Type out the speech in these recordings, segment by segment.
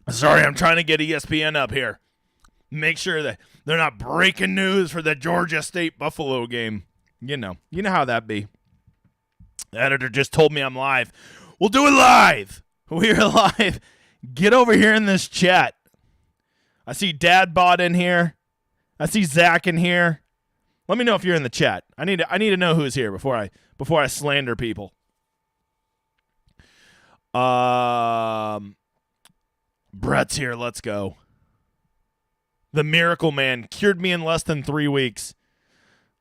Sorry, I'm trying to get ESPN up here. Make sure that they're not breaking news for the Georgia State Buffalo game. You know how that be. The editor just told me I'm live. We'll do it live. We're live. Get over here in this chat. I see Dadbot in here. I see Zach in here. Let me know if you're in the chat. I need to know who's here before I slander people. Brett's here. Let's go. The Miracle Man cured me in less than 3 weeks.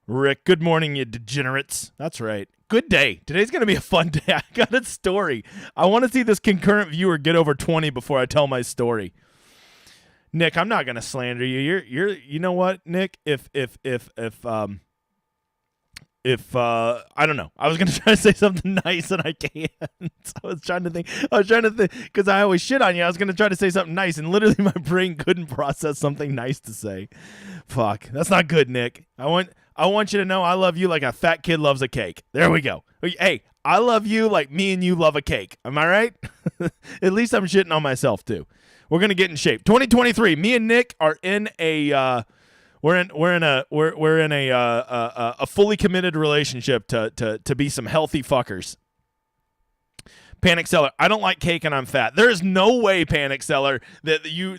Rick, good morning, you degenerates. That's right. Good day. Today's going to be a fun day. I got a story. I want to see this concurrent viewer get over 20 before I tell my story. Nick, I'm not going to slander you. You know what, Nick? If I don't know. I was going to try to say something nice and I can't. I was trying to think because I always shit on you. I was going to try to say something nice and literally my brain couldn't process something nice to say. Fuck. That's not good, Nick. I want you to know I love you like a fat kid loves a cake. There we go. Hey, I love you like me and you love a cake. Am I right? At least I'm shitting on myself too. We're going to get in shape. 2023. Me and Nick are in a We're in a fully committed relationship to be some healthy fuckers. Panic Seller, I don't like cake and I'm fat. There is no way, Panic Seller, that you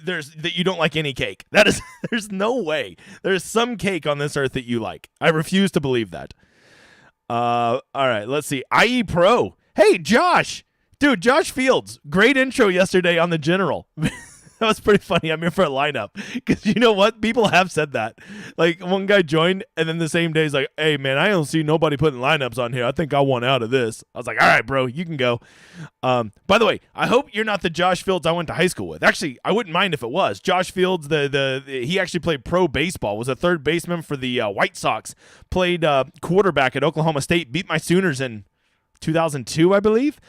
don't like any cake. There's no way. There's some cake on this earth that you like. I refuse to believe that. All right, let's see. IE Pro. Hey, Josh. Dude, Josh Fields. Great intro yesterday on the General. That was pretty funny. I'm here for a lineup. Because you know what? People have said that. Like, one guy joined, and then the same day he's like, hey, man, I don't see nobody putting lineups on here. I think I want out of this. I was like, all right, bro, you can go. By the way, I hope you're not the Josh Fields I went to high school with. Actually, I wouldn't mind if it was. Josh Fields, he actually played pro baseball, was a third baseman for the White Sox, played quarterback at Oklahoma State, beat my Sooners in 2002, I believe.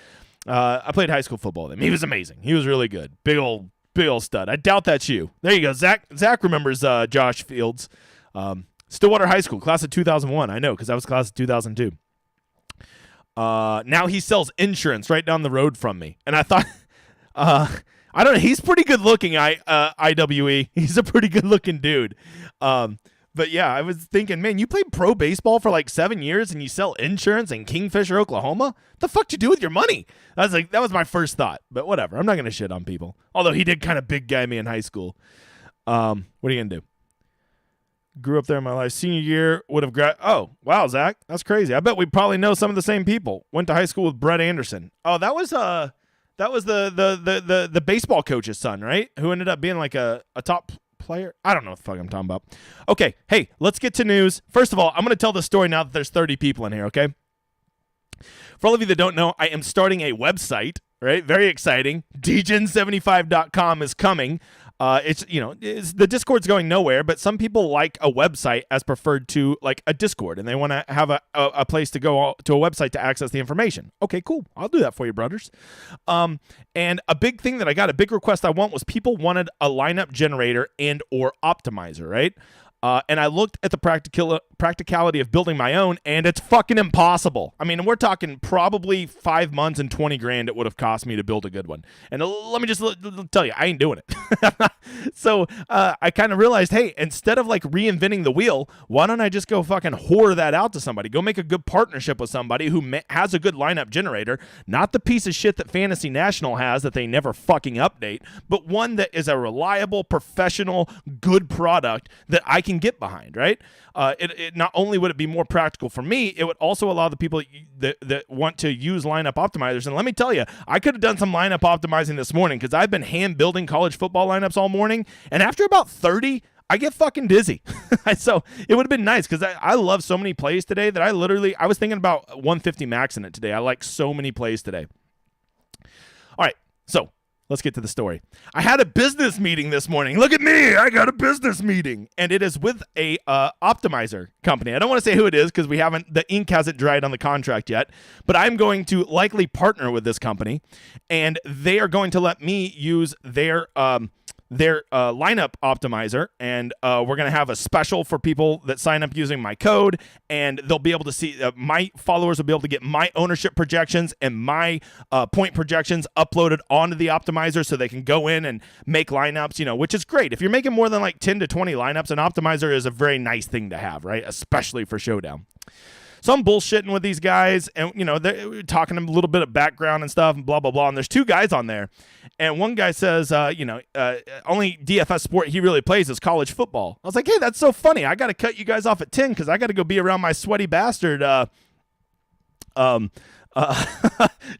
I played high school football with him. He was amazing. He was really good. Big old stud. I doubt that's you. There you go. Zach remembers Josh Fields. Stillwater High School, class of 2001. I know because I was class of 2002. Now he sells insurance right down the road from me. And I thought, I don't know. He's pretty good looking, IWE. He's a pretty good looking dude. But yeah, I was thinking, man, you played pro baseball for like 7 years and you sell insurance in Kingfisher, Oklahoma? The fuck you do with your money? That was my first thought. But whatever. I'm not going to shit on people. Although he did kind of big guy me in high school. What are you going to do? Grew up there in my life. Senior year would have Oh, wow, Zach. That's crazy. I bet we probably know some of the same people. Went to high school with Brett Anderson. Oh, that was the baseball coach's son, right? Who ended up being like a top player. I don't know what the fuck I'm talking about. Okay, hey, let's get to news. First of all, I'm going to tell the story now that there's 30 people in here, okay? For all of you that don't know, I am starting a website, right? Very exciting. dgen75.com is coming. The Discord's going nowhere, but some people like a website as preferred to like a Discord, and they want to have a place to go to a website to access the information. Okay, cool. I'll do that for you, brothers. And a big thing that I got, a big request I want was people wanted a lineup generator and or optimizer, right? And I looked at the practicality of building my own, and it's fucking impossible. I mean, we're talking probably 5 months and $20,000 it would have cost me to build a good one. And let me just tell you, I ain't doing it. So I kind of realized, hey, instead of like reinventing the wheel, why don't I just go fucking whore that out to somebody? Go make a good partnership with somebody who has a good lineup generator, not the piece of shit that Fantasy National has that they never fucking update, but one that is a reliable, professional, good product that I can get behind, right? It not only would it be more practical for me, it would also allow the people that want to use lineup optimizers. And let me tell you, I could have done some lineup optimizing this morning because I've been hand building college football lineups all morning, and after about 30, I get fucking dizzy. So it would have been nice because I love so many plays today that I was thinking about 150 max in it today. I like so many plays today. All right, so let's get to the story. I had a business meeting this morning. Look at me. I got a business meeting. And it is with a optimizer company. I don't want to say who it is because the ink hasn't dried on the contract yet. But I'm going to likely partner with this company. And they are going to let me use their their lineup optimizer, and we're going to have a special for people that sign up using my code, and they'll be able to see my followers will be able to get my ownership projections and my point projections uploaded onto the optimizer so they can go in and make lineups, which is great. If you're making more than like 10 to 20 lineups, an optimizer is a very nice thing to have, right? Especially for Showdown. So I'm bullshitting with these guys, and they're talking a little bit of background and stuff, and blah blah blah. And there's two guys on there, and one guy says, only DFS sport he really plays is college football. I was like, hey, that's so funny. I got to cut you guys off at 10 because I got to go be around my sweaty bastard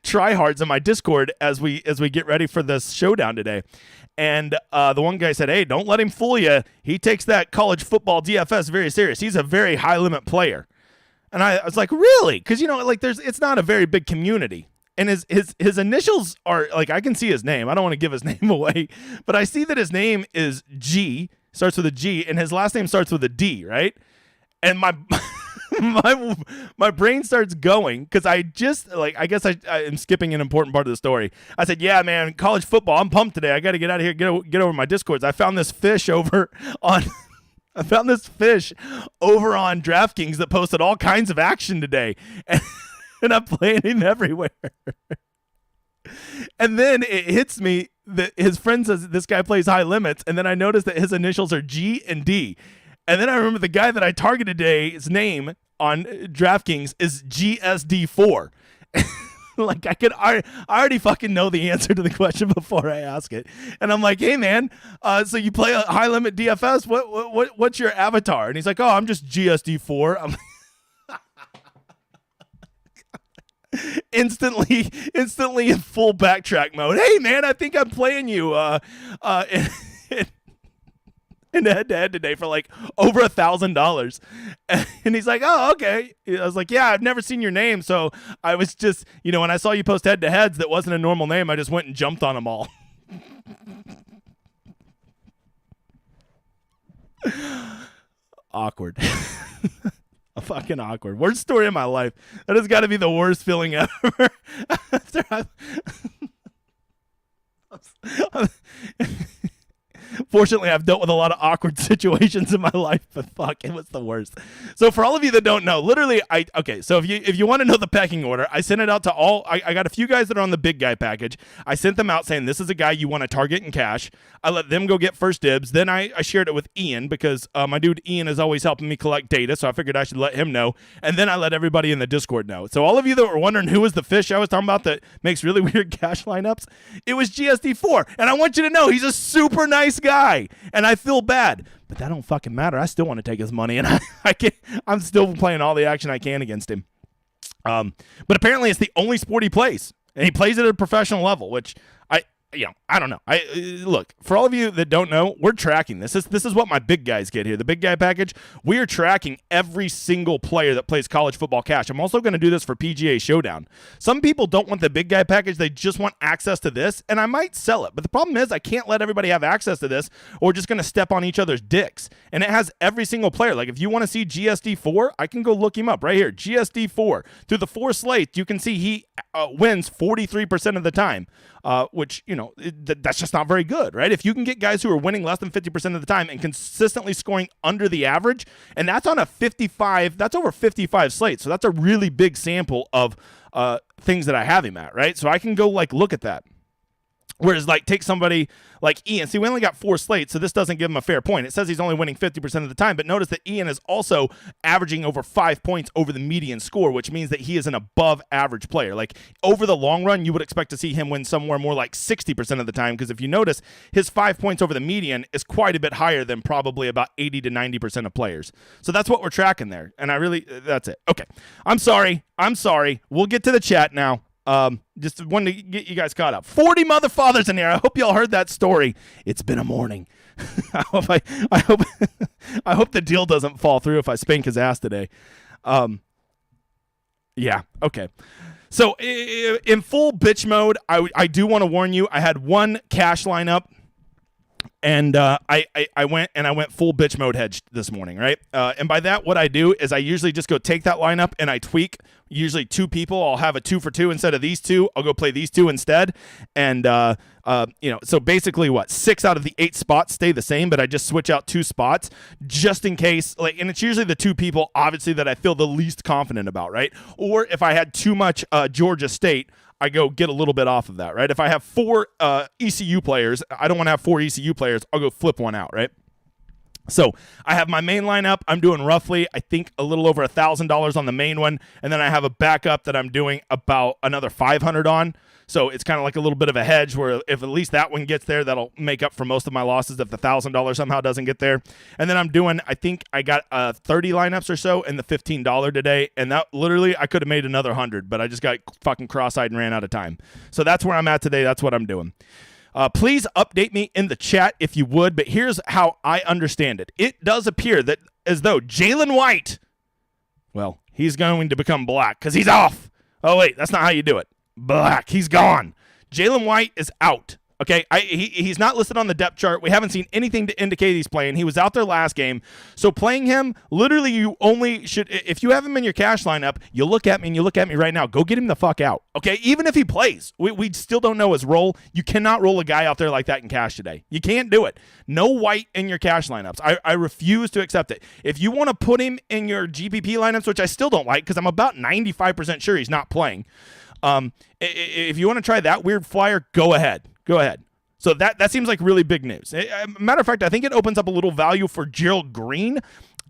tryhards in my Discord as we get ready for this showdown today. And the one guy said, hey, don't let him fool you. He takes that college football DFS very serious. He's a very high limit player. And I was like, really? Because, it's not a very big community. And his initials are, like, I can see his name. I don't want to give his name away. But I see that his name is G, starts with a G, and his last name starts with a D, right? And my my brain starts going because I guess I am skipping an important part of the story. I said, yeah, man, college football. I'm pumped today. I got to get out of here, get over my Discords. I found this fish over on DraftKings that posted all kinds of action today, and I'm playing him everywhere. And then it hits me that his friend says this guy plays high limits, and then I notice that his initials are G and D. And then I remember the guy that I targeted today, his name on DraftKings is GSD4. Like I already fucking know the answer to the question before I ask it, and I'm like, hey man, so you play a high limit DFS? What's your avatar? And he's like, oh, I'm just GSD4. I'm instantly in full backtrack mode. Hey man, I think I'm playing you in head-to-head today for like over $1,000. And he's like, oh, okay. I was like, yeah, I've never seen your name. So I was just, when I saw you post head-to-heads that wasn't a normal name, I just went and jumped on them all. Awkward. Fucking awkward. Worst story of my life. That has got to be the worst feeling ever. Fortunately, I've dealt with a lot of awkward situations in my life, but fuck, it was the worst. So for all of you that don't know, literally, so if you want to know the pecking order, I sent it out to all, I got a few guys that are on the big guy package. I sent them out saying, this is a guy you want to target in cash. I let them go get first dibs. Then I shared it with Ian because my dude Ian is always helping me collect data, so I figured I should let him know. And then I let everybody in the Discord know. So all of you that were wondering who was the fish I was talking about that makes really weird cash lineups, it was GSD4. And I want you to know, he's a super nice guy, and I feel bad, but that don't fucking matter. I still want to take his money, and I'm still playing all the action I can against him. But apparently it's the only sport he plays, and he plays it at a professional level, which I don't know. Look, for all of you that don't know, we're tracking this. This is what my big guys get here. The big guy package, we are tracking every single player that plays college football cash. I'm also going to do this for PGA Showdown. Some people don't want the big guy package. They just want access to this, and I might sell it. But the problem is I can't let everybody have access to this, or we're just going to step on each other's dicks. And it has every single player. Like if you want to see GSD4, I can go look him up right here. GSD4. Through the 4 slates, you can see he wins 43% of the time, which, that's just not very good, right? If you can get guys who are winning less than 50% of the time and consistently scoring under the average, and that's on that's over 55 slates. So that's a really big sample of things that I have him at, right? So I can go look at that. Whereas, take somebody like Ian. See, we only got 4 slates, so this doesn't give him a fair point. It says he's only winning 50% of the time, but notice that Ian is also averaging over 5 points over the median score, which means that he is an above-average player. Over the long run, you would expect to see him win somewhere more like 60% of the time, because if you notice, his 5 points over the median is quite a bit higher than probably about 80 to 90% of players. So that's what we're tracking there, and that's it. Okay, I'm sorry. We'll get to the chat now. Just wanted to get you guys caught up. 40 motherfathers in here. I hope y'all heard that story. It's been a morning. I hope the deal doesn't fall through if I spank his ass today. Yeah. Okay. So in full bitch mode, I do want to warn you. I had one cash lineup, And I went full bitch mode hedge this morning, right? And by that, what I do is I usually just go take that lineup and I tweak. Usually 2 people. I'll have a 2 for 2 instead of these 2. I'll go play these 2 instead. And so basically, 6 out of the 8 spots stay the same, but I just switch out 2 spots just in case. And it's usually the 2 people, obviously, that I feel the least confident about, right? Or if I had too much Georgia State, I go get a little bit off of that, right? If I have 4 ECU players, I don't want to have 4 ECU players. I'll go flip one out, right? So I have my main lineup. I'm doing roughly, I think, a little over $1,000 on the main one, and then I have a backup that I'm doing about another $500 on. So it's kind of like a little bit of a hedge where if at least that one gets there, that'll make up for most of my losses if the $1,000 somehow doesn't get there. And then I'm doing, I think I got 30 lineups or so in the $15 today, and that literally I could have made another 100, but I just got fucking cross-eyed and ran out of time. So that's where I'm at today. That's what I'm doing. Please update me in the chat if you would, but here's how I understand it. It does appear that as though Jalen White, well, he's going to become black because he's off. Oh, wait, that's not how you do it. Black. He's gone. Jalen White is out. Okay, he's not listed on the depth chart. We haven't seen anything to indicate he's playing. He was out there last game. So playing him, literally you only should, if you have him in your cash lineup, you look at me and you look at me right now, go get him the fuck out. Okay, even if he plays, we still don't know his role. You cannot roll a guy out there like that in cash today. You can't do it. No White in your cash lineups. I refuse to accept it. If you want to put him in your GPP lineups, which I still don't like because I'm about 95% sure he's not playing, if you want to try that weird flyer, go ahead. Go ahead. So that seems like really big news. Matter of fact, I think it opens up a little value for Gerald Green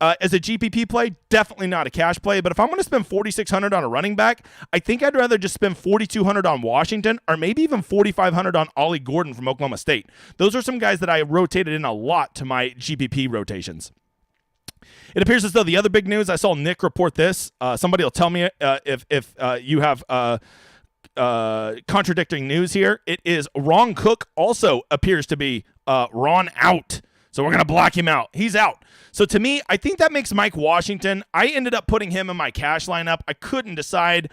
as a GPP play. Definitely not a cash play, but if I'm going to spend $4,600 on a running back, I think I'd rather just spend $4,200 on Washington or maybe even $4,500 on Ollie Gordon from Oklahoma State. Those are some guys that I rotated in a lot to my GPP rotations. It appears as though the other big news, I saw Nick report this. Somebody will tell me if you have contradicting news here. It is Ron Cook also appears to be Ron out. So we're going to block him out. He's out. So to me, I think that makes Mike Washington. I ended up putting him in my cash lineup. I couldn't decide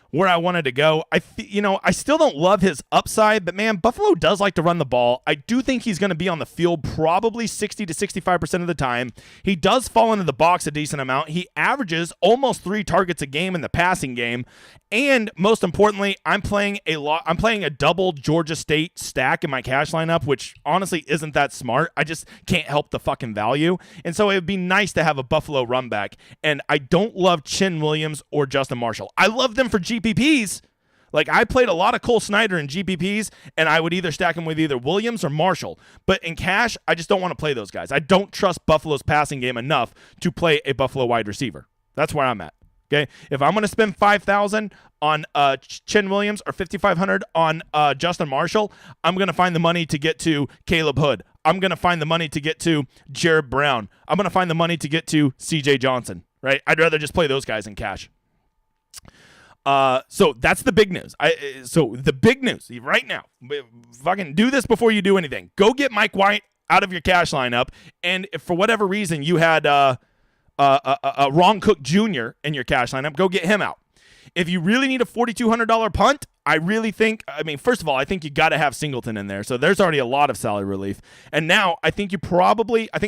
where I wanted to go. I still don't love his upside, but man, Buffalo does like to run the ball. I do think he's going to be on the field probably 60 to 65% of the time. He does fall into the box a decent amount. He averages almost 3 targets a game in the passing game. And most importantly, I'm playing a double Georgia State stack in my cash lineup, which honestly isn't that smart. I just can't help the fucking value. And so it would be nice to have a Buffalo run back. And I don't love Chin Williams or Justin Marshall. I love them for GPPs. Like, I played a lot of Cole Snyder in GPPs, and I would either stack him with either Williams or Marshall. But in cash, I just don't want to play those guys. I don't trust Buffalo's passing game enough to play a Buffalo wide receiver. That's where I'm at. Okay, if I'm going to spend $5,000 on Chin Williams or $5,500 on Justin Marshall, I'm going to find the money to get to Caleb Hood. I'm going to find the money to get to Jared Brown. I'm going to find the money to get to CJ Johnson, right? I'd rather just play those guys in cash. So that's the big news. So the big news right now, fucking do this before you do anything. Go get Mike White out of your cash lineup, and if for whatever reason you had Ron Cook Jr. in your cash lineup, go get him out. If you really need a $4,200 punt, first of all, I think you got to have Singleton in there. So there's already a lot of salary relief. And now I think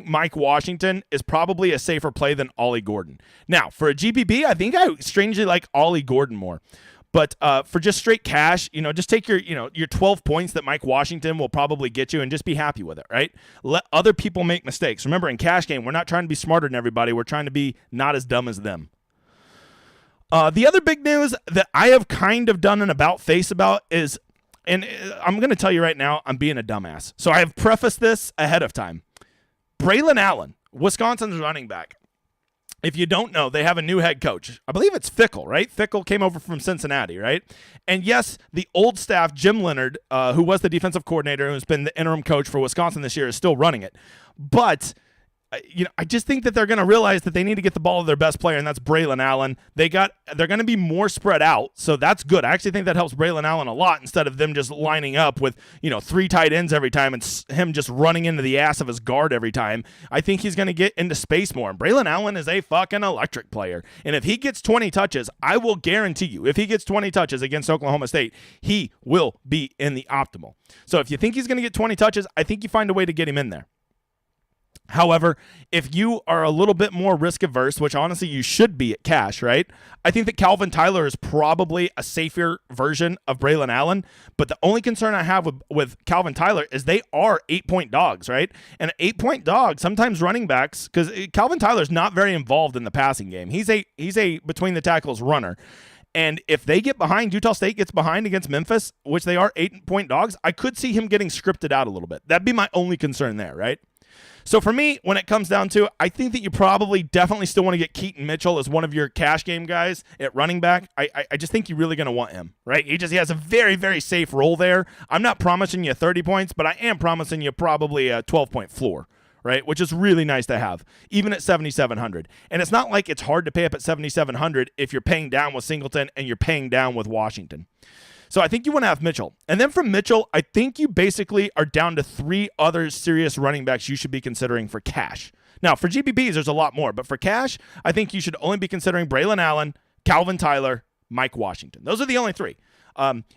Mike Washington is probably a safer play than Ollie Gordon. Now, for a GPP, I think I strangely like Ollie Gordon more. But for just straight cash, just take your 12 points that Mike Washington will probably get you and just be happy with it, right? Let other people make mistakes. Remember, in cash game, we're not trying to be smarter than everybody. We're trying to be not as dumb as them. The other big news that I have kind of done an about face about is, and I'm going to tell you right now, I'm being a dumbass. So I have prefaced this ahead of time. Braylon Allen, Wisconsin's running back. If you don't know, they have a new head coach. I believe it's Fickle, right? Fickle came over from Cincinnati, right? And yes, the old staff, Jim Leonard, who was the defensive coordinator, who's been the interim coach for Wisconsin this year, is still running it. But I just think that they're going to realize that they need to get the ball to their best player, and that's Braylon Allen. They're going to be more spread out, so that's good. I actually think that helps Braylon Allen a lot instead of them just lining up with 3 tight ends every time and him just running into the ass of his guard every time. I think he's going to get into space more. And Braylon Allen is a fucking electric player, and if he gets 20 touches, I will guarantee you, if he gets 20 touches against Oklahoma State, he will be in the optimal. So if you think he's going to get 20 touches, I think you find a way to get him in there. However, if you are a little bit more risk averse, which honestly you should be at cash, right? I think that Calvin Tyler is probably a safer version of Braylon Allen. But the only concern I have with Calvin Tyler is they are 8-point dogs, right? And an 8-point dog, sometimes running backs, because Calvin Tyler's not very involved in the passing game. He's a between the tackles runner. And if they get behind, Utah State gets behind against Memphis, which they are 8-point dogs, I could see him getting scripted out a little bit. That'd be my only concern there, right? So for me, when it comes down to it, I think that you probably definitely still want to get Keaton Mitchell as one of your cash game guys at running back. I just think you're really going to want him, right? He has a very, very safe role there. I'm not promising you 30 points, but I am promising you probably a 12-point floor, right? Which is really nice to have, even at 7,700. And it's not like it's hard to pay up at 7,700 if you're paying down with Singleton and you're paying down with Washington. So I think you want to have Mitchell. And then from Mitchell, I think you basically are down to 3 other serious running backs you should be considering for cash. Now, for GPPs, there's a lot more. But for cash, I think you should only be considering Braylon Allen, Calvin Tyler, Mike Washington. Those are the only 3.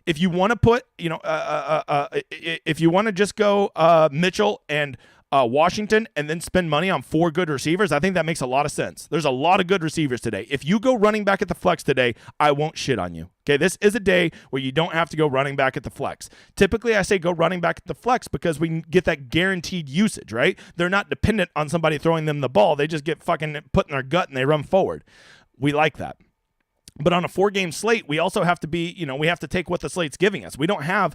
If you want to put, if you want to just go Mitchell and Washington and then spend money on 4 good receivers, I think that makes a lot of sense. There's a lot of good receivers today. If you go running back at the flex today, I won't shit on you. Okay, this is a day where you don't have to go running back at the flex. Typically, I say go running back at the flex because we get that guaranteed usage, right? They're not dependent on somebody throwing them the ball. They just get fucking put in their gut and they run forward. We like that. But on a 4-game slate, we also have to be, we have to take what the slate's giving us. We don't have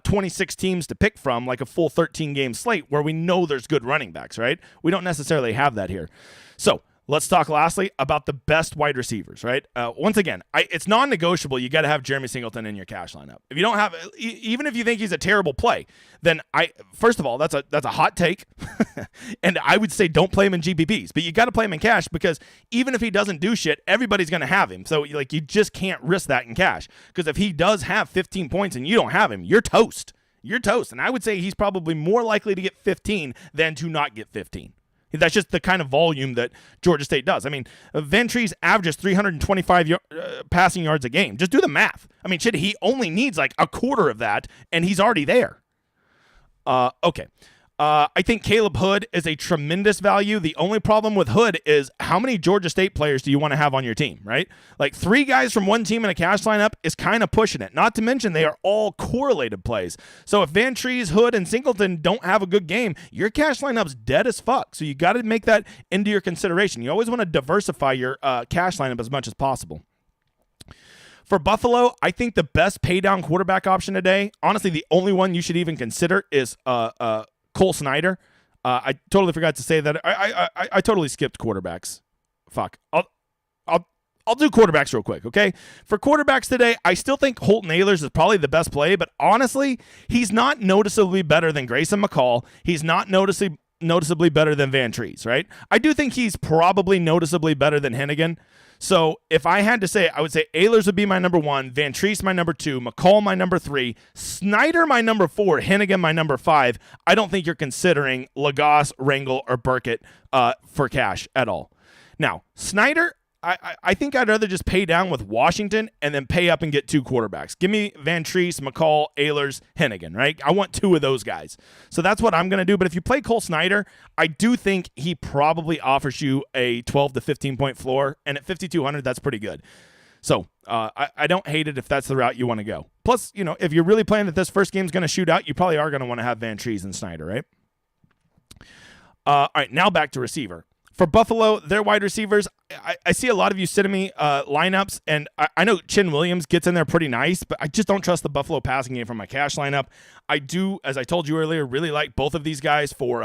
26 teams to pick from like a full 13-game slate where we know there's good running backs, right? We don't necessarily have that here. So let's talk lastly about the best wide receivers, right? Once again, it's non-negotiable. You got to have Jeremy Singleton in your cash lineup. If you don't have, even if you think he's a terrible play, then first of all, that's a hot take, and I would say don't play him in GPPs. But you got to play him in cash because even if he doesn't do shit, everybody's going to have him. So you just can't risk that in cash because if he does have 15 points and you don't have him, you're toast. You're toast, and I would say he's probably more likely to get 15 than to not get 15. That's just the kind of volume that Georgia State does. I mean, Van Trees averages 325 passing yards a game. Just do the math. I mean, shit, he only needs like a quarter of that, and he's already there. Okay. I think Caleb Hood is a tremendous value. The only problem with Hood is how many Georgia State players do you want to have on your team, right? Like 3 guys from one team in a cash lineup is kind of pushing it. Not to mention they are all correlated plays. So if Van Trees, Hood, and Singleton don't have a good game, your cash lineup's dead as fuck. So you got to make that into your consideration. You always want to diversify your cash lineup as much as possible. For Buffalo, I think the best pay down quarterback option today, honestly, the only one you should even consider is Cole Snyder. I totally forgot to say that. I totally skipped quarterbacks. Fuck. I'll do quarterbacks real quick, okay? For quarterbacks today, I still think Holton Ahlers is probably the best play, but honestly, he's not noticeably better than Grayson McCall. He's not noticeably better than Van Trees, right? I do think he's probably noticeably better than Hennigan. So if I had to say, I would say Ahlers would be my number 1, Van Treese my number 2, McCall my number 3, Snyder my number 4, Hennigan my number 5. I don't think you're considering Lagasse, Rangel, or Burkett for cash at all. Now, Snyder, I think I'd rather just pay down with Washington and then pay up and get 2 quarterbacks. Give me Van Treese, McCall, Ahlers, Hennigan, right? I want 2 of those guys. So that's what I'm going to do. But if you play Cole Snyder, I do think he probably offers you a 12 to 15-point floor. And at 5,200, that's pretty good. So I don't hate it if that's the route you want to go. Plus, if you're really playing that this first game's going to shoot out, you probably are going to want to have Van Treese and Snyder, right? All right, now back to receiver. For Buffalo, their wide receivers, I see a lot of you sending me lineups, and I know Chin Williams gets in there pretty nice, but I just don't trust the Buffalo passing game from my cash lineup. I do, as I told you earlier, really like both of these guys for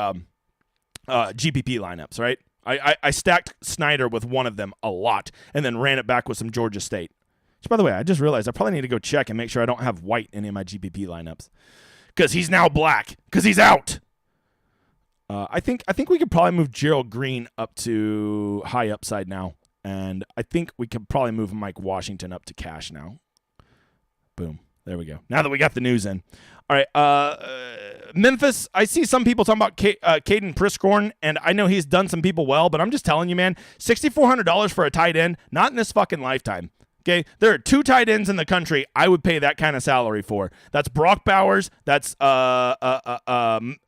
GPP lineups, right? I stacked Snyder with one of them a lot and then ran it back with some Georgia State. Which, by the way, I just realized I probably need to go check and make sure I don't have white in any of my GPP lineups because he's now black because he's out. I think we could probably move Gerald Green up to high upside now. And I think we could probably move Mike Washington up to cash now. Boom. There we go. Now that we got the news in. All right. Memphis, I see some people talking about Caden Priscorn, and I know he's done some people well, but I'm just telling you, man, $6,400 for a tight end, not in this fucking lifetime. Okay, there are 2 tight ends in the country I would pay that kind of salary for. That's Brock Bowers. That's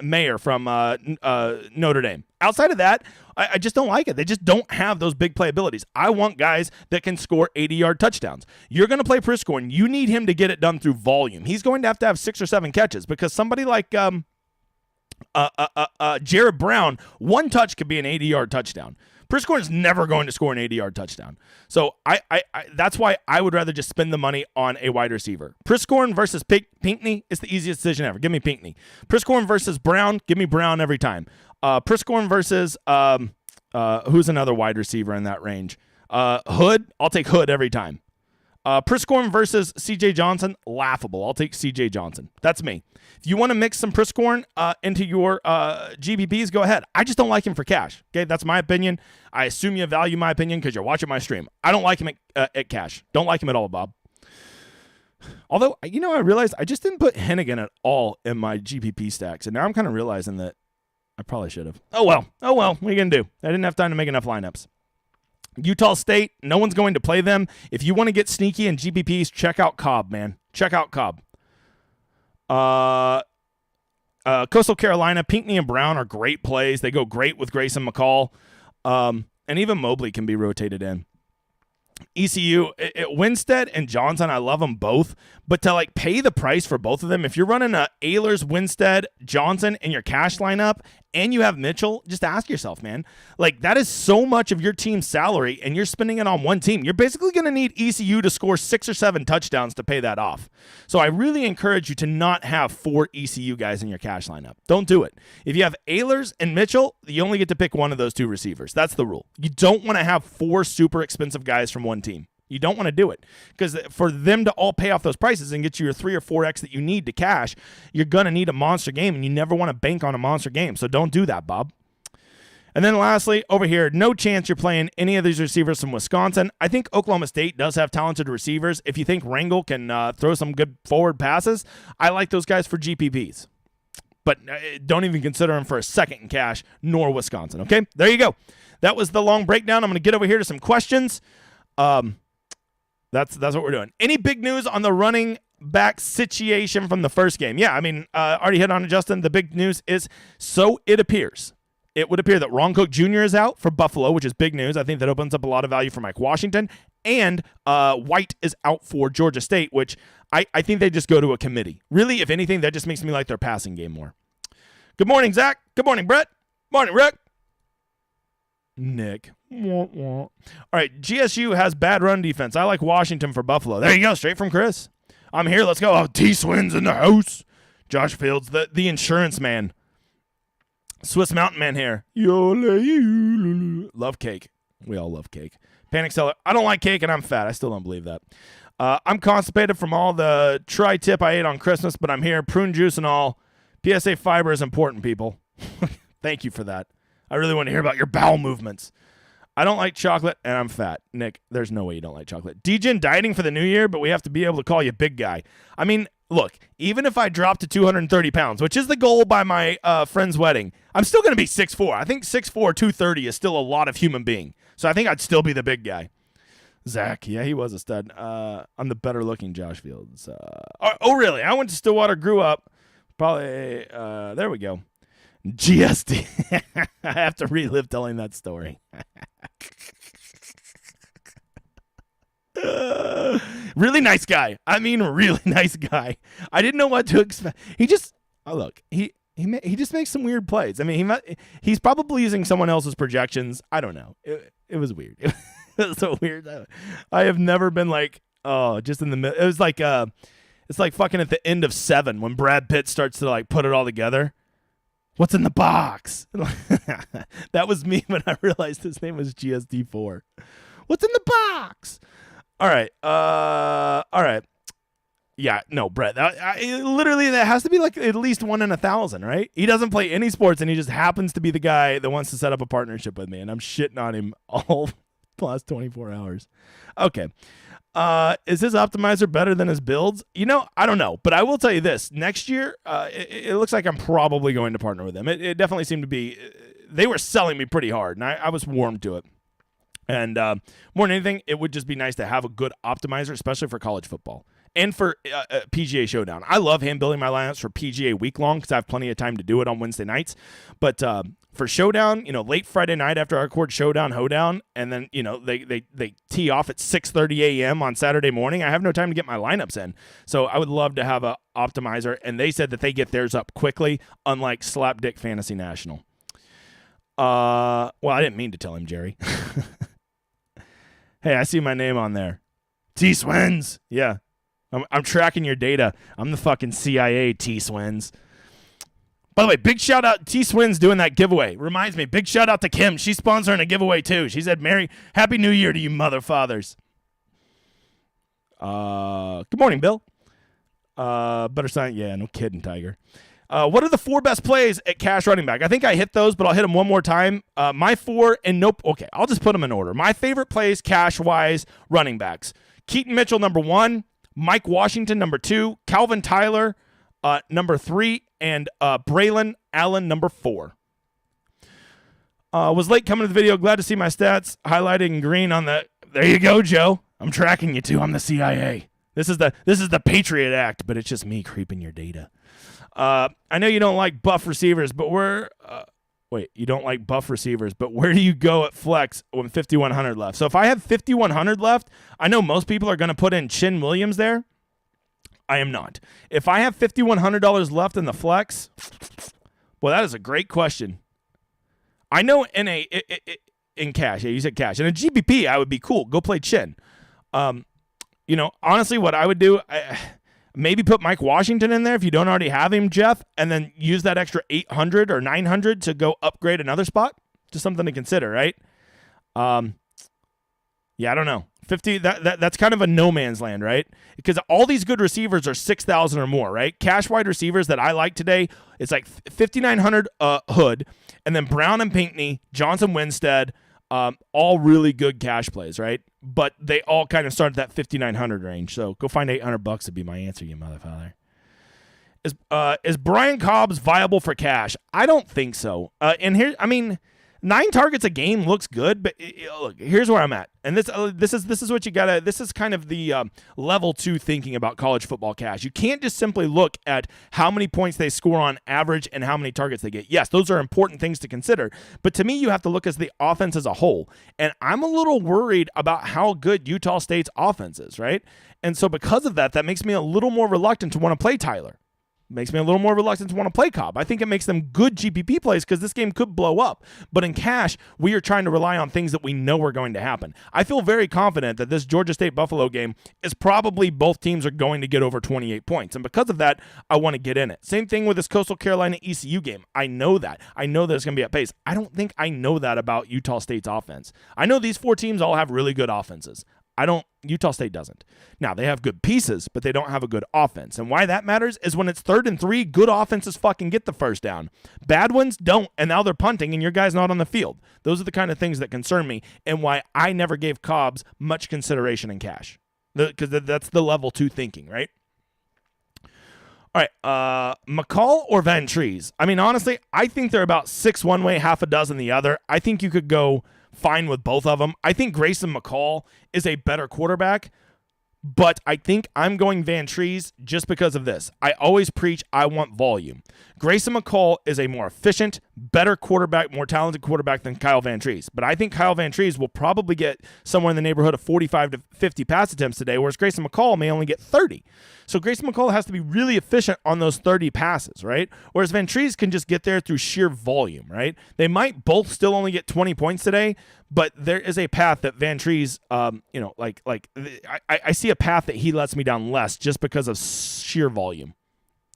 Mayer from Notre Dame. Outside of that, I just don't like it. They just don't have those big play abilities. I want guys that can score 80-yard touchdowns. You're going to play Priscorn. You need him to get it done through volume. He's going to have 6 or 7 catches because somebody like Jared Brown, 1 touch could be an 80-yard touchdown. Priscorn is never going to score an 80-yard touchdown. So I that's why I would rather just spend the money on a wide receiver. Priscorn versus Pinckney is the easiest decision ever. Give me Pinckney. Priscorn versus Brown. Give me Brown every time. Priscorn versus who's another wide receiver in that range? Hood. I'll take Hood every time. Priscorn versus C.J. Johnson. Laughable. I'll take C.J. Johnson. That's me. If you want to mix some Priscorn into your GBPs, go ahead. I just don't like him for cash. Okay, that's my opinion. I assume you value my opinion because you're watching my stream. I don't like him at cash. Don't like him at all, Bob. Although, I realized I just didn't put Hennigan at all in my GPP stacks, and now I'm kind of realizing that I probably should have. Oh, well. What are you going to do? I didn't have time to make enough lineups. Utah State, no one's going to play them. If you want to get sneaky in GPPs, check out Cobb, man. Check out Cobb. Coastal Carolina, Pinckney and Brown are great plays. They go great with Grayson McCall. And even Mobley can be rotated in. ECU, Winstead and Johnson, I love them both. But to pay the price for both of them, if you're running a Ehlers, Winstead, Johnson in your cash lineup, and you have Mitchell, just ask yourself, man. That is so much of your team's salary, and you're spending it on one team. You're basically going to need ECU to score 6 or 7 touchdowns to pay that off. So I really encourage you to not have 4 ECU guys in your cash lineup. Don't do it. If you have Ehlers and Mitchell, you only get to pick one of those 2 receivers. That's the rule. You don't want to have 4 super expensive guys from one team. You don't want to do it because for them to all pay off those prices and get you your 3 or 4x that you need to cash, you're going to need a monster game, and you never want to bank on a monster game. So don't do that, Bob. And then lastly, over here, no chance you're playing any of these receivers from Wisconsin. I think Oklahoma State does have talented receivers. If you think Rangel can throw some good forward passes, I like those guys for GPPs. But don't even consider them for a second in cash, nor Wisconsin. Okay, there you go. That was the long breakdown. I'm going to get over here to some questions. That's what we're doing. Any big news on the running back situation from the first game? Yeah, already hit on it, Justin. The big news is, so it would appear that Ron Cook Jr. is out for Buffalo, which is big news. I think that opens up a lot of value for Mike Washington. And White is out for Georgia State, which I think they just go to a committee. Really, if anything, that just makes me like their passing game more. Good morning, Zach. Good morning, Brett. Morning, Rick. Nick. All right, GSU has bad run defense. I like Washington for Buffalo. There you go, straight from Chris. I'm here. Let's go. Oh, T-Swin's in the house. Josh Fields, the insurance man. Swiss Mountain Man here. Love cake. We all love cake. Panic Seller. I don't like cake, and I'm fat. I still don't believe that. I'm constipated from all the tri-tip I ate on Christmas, but I'm here. Prune juice and all. PSA fiber is important, people. Thank you for that. I really want to hear about your bowel movements. I don't like chocolate, and I'm fat. Nick, there's no way you don't like chocolate. DJin dieting for the new year, but we have to be able to call you big guy. Look, even if I drop to 230 pounds, which is the goal by my friend's wedding, I'm still going to be 6'4". I think 6'4", 230 is still a lot of human being. So I think I'd still be the big guy. Zach, yeah, he was a stud. I'm the better-looking Josh Fields. Oh, really? I went to Stillwater, grew up. Probably, there we go. GSD. I have to relive telling that story. Really nice guy. Really nice guy. I didn't know what to expect. He just, he just makes some weird plays. He's probably using someone else's projections. I don't know. It was weird. It was so weird. I have never been just in the middle. It was it's like fucking at the end of Seven when Brad Pitt starts to put it all together. What's in the box? That was me when I realized his name was GSD4. What's in the box? All right. Yeah, no, Brett. Literally, that has to be like at least 1 in 1,000, right? He doesn't play any sports, and he just happens to be the guy that wants to set up a partnership with me, and I'm shitting on him all the last 24 hours. Okay. Is his optimizer better than his builds? I don't know, but I will tell you this. Next year, it looks like I'm probably going to partner with them. It definitely seemed to be – they were selling me pretty hard, and I was warmed to it. And more than anything, it would just be nice to have a good optimizer, especially for college football. And for PGA Showdown. I love hand building my lineups for PGA week long because I have plenty of time to do it on Wednesday nights. But for Showdown, late Friday night after I record Showdown, Hoedown, and then, they tee off at 6:30 a.m. on Saturday morning, I have no time to get my lineups in. So I would love to have an optimizer. And they said that they get theirs up quickly, unlike Slapdick Fantasy National. Well, I didn't mean to tell him, Jerry. Hey, I see my name on there. T-Swins. Yeah. I'm tracking your data. I'm the fucking CIA, T-Swins. By the way, big shout out. T-Swins doing that giveaway. Reminds me, big shout out to Kim. She's sponsoring a giveaway too. She said, Happy New Year to you motherfathers. Good morning, Bill. Better sign. Yeah, no kidding, Tiger. What are the 4 best plays at cash running back? I think I hit those, but I'll hit them one more time. My 4 and nope. Okay, I'll just put them in order. My favorite plays cash-wise running backs. Keaton Mitchell, number 1. Mike Washington, number 2. Calvin Tyler, number 3. And Braylon Allen, number 4. Was late coming to the video. Glad to see my stats highlighted in green on the. There you go, Joe. I'm tracking you too. I'm the CIA. This is the Patriot Act, but it's just me creeping your data. I know you don't like buff receivers, but you don't like buff receivers, but where do you go at flex when 5,100 left? So if I have 5,100 left, I know most people are going to put in Chin Williams there. I am not. If I have $5,100 left in the flex, well, that is a great question. I know in cash, yeah, you said cash. In a GBP, I would be cool. Go play Chin. Honestly, what I would do, maybe put Mike Washington in there if you don't already have him, Jeff, and then use that extra 800 or 900 to go upgrade another spot. Just something to consider, right? Yeah, I don't know. 50. That's kind of a no man's land, right? Because all these good receivers are 6,000 or more, right? Cash wide receivers that I like today, it's like 5,900 Hood, and then Brown and Pinckney, Johnson Winstead, all really good cash plays, right? But they all kind of start at that 5,900 range. So go find $800 to be my answer, you motherfucker. Is Brian Cobbs viable for cash? I don't think so. And here, 9 targets a game looks good, but look, here's where I'm at. And this is what you gotta. This is kind of the level 2 thinking about college football cash. You can't just simply look at how many points they score on average and how many targets they get. Yes, those are important things to consider. But to me, you have to look at the offense as a whole. And I'm a little worried about how good Utah State's offense is, right? And so because of that, that makes me a little more reluctant to want to play Tyler. Makes me a little more reluctant to want to play Cobb. I think it makes them good GPP plays because this game could blow up. But in cash, we are trying to rely on things that we know are going to happen. I feel very confident that this Georgia State-Buffalo game is probably both teams are going to get over 28 points. And because of that, I want to get in it. Same thing with this Coastal Carolina ECU game. I know that. I know that it's going to be at pace. I don't think I know that about Utah State's offense. I know these 4 teams all have really good offenses. Utah State doesn't. Now, they have good pieces, but they don't have a good offense. And why that matters is when it's 3rd and 3, good offenses fucking get the first down. Bad ones don't, and now they're punting, and your guy's not on the field. Those are the kind of things that concern me and why I never gave Cobbs much consideration in cash. Because that's the level 2 thinking, right? All right, McCall or Van Trees? Honestly, I think they're about 6 one way, half a dozen the other. I think you could go fine with both of them. I think Grayson McCall is a better quarterback, but I think I'm going Van Trees just because of this. I always preach I want volume. Grayson McCall is a more efficient, better quarterback, more talented quarterback than Kyle Van Trees. But I think Kyle Van Trees will probably get somewhere in the neighborhood of 45 to 50 pass attempts today, whereas Grayson McCall may only get 30. So Grayson McCall has to be really efficient on those 30 passes, right? Whereas Van Trees can just get there through sheer volume, right? They might both still only get 20 points today, but there is a path that Van Trees, I see a path that he lets me down less just because of sheer volume.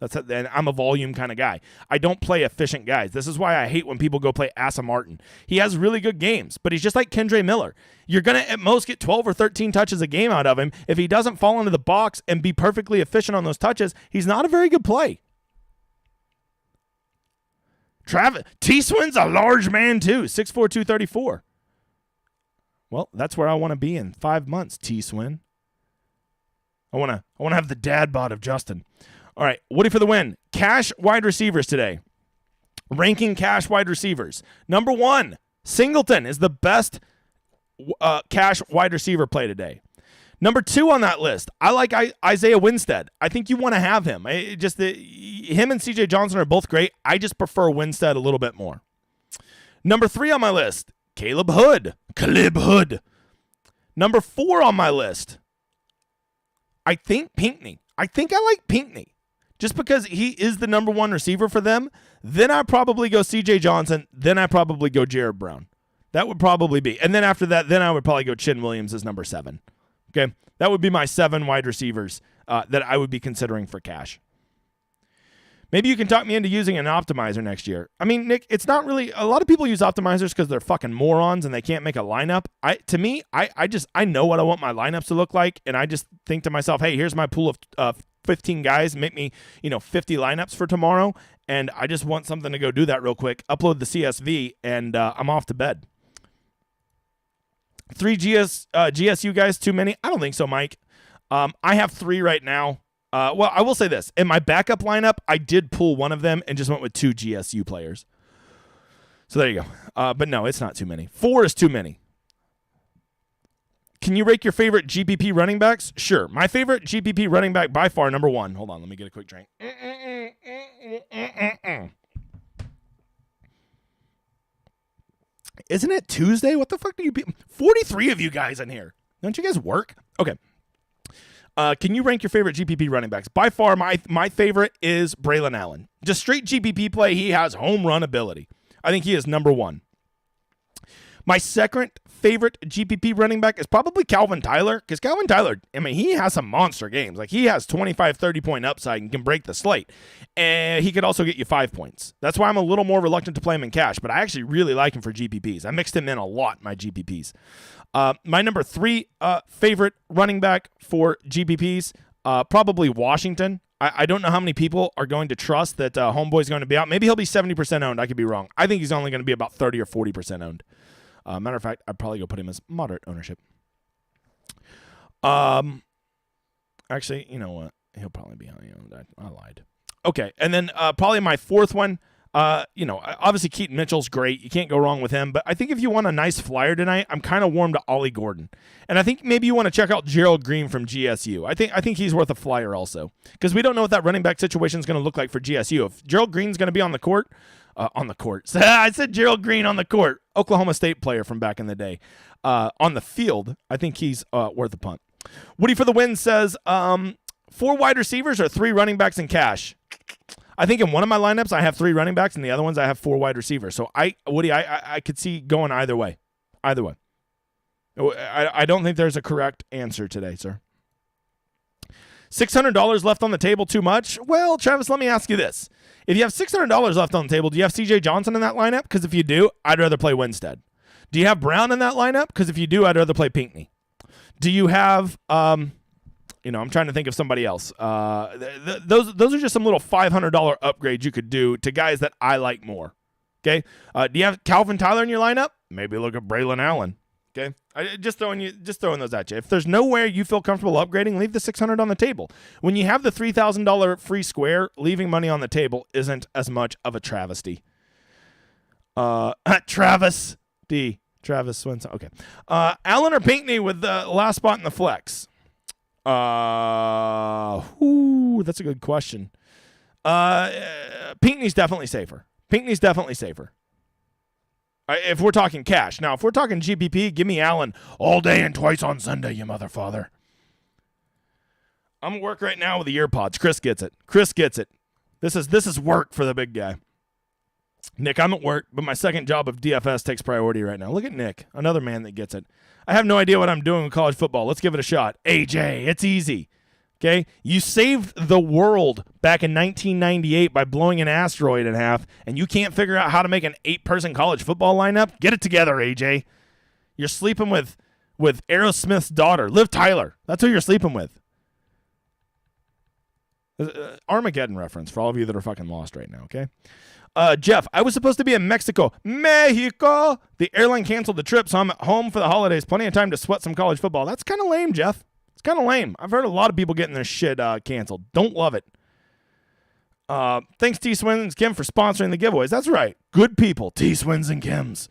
And I'm a volume kind of guy. I don't play efficient guys. This is why I hate when people go play Asa Martin. He has really good games, but he's just like Kendre Miller. You're going to at most get 12 or 13 touches a game out of him. If he doesn't fall into the box and be perfectly efficient on those touches, he's not a very good play. T-Swin's a large man too, 6'4", 234. Well, that's where I want to be in 5 months, T-Swin. I want to have the dad bod of Justin. All right, Woody for the win. Cash wide receivers today. Ranking cash wide receivers. Number 1, Singleton is the best cash wide receiver play today. Number 2 on that list, I like Isaiah Winstead. I think you want to have him. Him and C.J. Johnson are both great. I just prefer Winstead a little bit more. Number 3 on my list, Caleb Hood. Number 4 on my list, I think Pinckney. I like Pinckney. Just because he is the number 1 receiver for them, then I probably go C.J. Johnson, then I probably go Jared Brown. That would probably be. And then after that, then I would probably go Chin Williams as number 7. Okay? That would be my 7 wide receivers that I would be considering for cash. Maybe you can talk me into using an optimizer next year. I mean, Nick, it's not really – a lot of people use optimizers because they're fucking morons and they can't make a lineup. I know what I want my lineups to look like, and I just think to myself, hey, here's my pool of 15 guys. Make me 50 lineups for tomorrow, and I just want something to go do that real quick. Upload the CSV, and I'm off to bed. 3 GSU guys, too many? I don't think so, Mike. I have 3 right now. Well, I will say this. In my backup lineup, I did pull one of them and just went with 2 GSU players. So there you go. But no, it's not too many. 4 is too many. Can you rank your favorite GPP running backs? Sure. My favorite GPP running back by far, number 1. Hold on, let me get a quick drink. Isn't it Tuesday? What the fuck do you be? 43 of you guys in here. Don't you guys work? Okay. Can you rank your favorite GPP running backs? By far, my favorite is Braylon Allen. Just straight GPP play, he has home run ability. I think he is number 1. My second favorite GPP running back is probably Calvin Tyler, because Calvin Tyler, I mean, he has some monster games. Like, he has 25, 30-point upside and can break the slate. And he could also get you 5 points. That's why I'm a little more reluctant to play him in cash, but I actually really like him for GPPs. I mixed him in a lot in my GPPs. My number 3 favorite running back for GPPs, probably Washington. I don't know how many people are going to trust that Homeboy's going to be out. Maybe he'll be 70% owned. I could be wrong. I think he's only going to be about 30 or 40% owned. Matter of fact, I'd probably go put him as moderate ownership. Actually, you know what? He'll probably be high owned. I lied. Okay, and then probably my 4th one, obviously Keaton Mitchell's great. You can't go wrong with him. But I think if you want a nice flyer tonight, I'm kind of warm to Ollie Gordon. And I think maybe you want to check out Gerald Green from GSU. I think he's worth a flyer also. Because we don't know what that running back situation is going to look like for GSU. If Gerald Green's going to be on the court, I said Gerald Green on the court. Oklahoma State player from back in the day. On the field, I think he's worth a punt. Woody for the win says 4 wide receivers or 3 running backs in cash. I think in one of my lineups I have 3 running backs, and the other ones I have 4 wide receivers. So Woody, I could see going either way. Either way. I don't think there's a correct answer today, sir. $600 left on the table, too much? Well, Travis, let me ask you this. If you have $600 left on the table, do you have C.J. Johnson in that lineup? Because if you do, I'd rather play Winstead. Do you have Brown in that lineup? Because if you do, I'd rather play Pinckney. Do you have, I'm trying to think of somebody else. Those are just some little $500 upgrades you could do to guys that I like more. Okay? Do you have Calvin Tyler in your lineup? Maybe look at Braylon Allen. Okay? Just throwing those at you. If there's nowhere you feel comfortable upgrading, leave the $600 on the table. When you have the $3,000 free square, leaving money on the table isn't as much of a travesty. Travis Swinson. Okay. Allen or Pinckney with the last spot in the flex? That's a good question. Pinckney's definitely safer. If we're talking cash. Now, if we're talking GPP, give me Allen all day and twice on Sunday, you motherfather. I'm at work right now with the earpods. Chris gets it. This is work for the big guy. Nick, I'm at work, but my second job of DFS takes priority right now. Look at Nick, another man that gets it. I have no idea what I'm doing with college football. Let's give it a shot. AJ, it's easy. Okay? You saved the world back in 1998 by blowing an asteroid in half, and you can't figure out how to make an 8-person college football lineup? Get it together, AJ. You're sleeping with Aerosmith's daughter, Liv Tyler. That's who you're sleeping with. Armageddon reference for all of you that are fucking lost right now, okay? Jeff, I was supposed to be in Mexico. Mexico! The airline canceled the trip, so I'm at home for the holidays. Plenty of time to sweat some college football. That's kind of lame, Jeff. It's kind of lame. I've heard a lot of people getting their shit canceled. Don't love it. Thanks, T. Swins and Kim, for sponsoring the giveaways. That's right. Good people. T. Swins and Kims.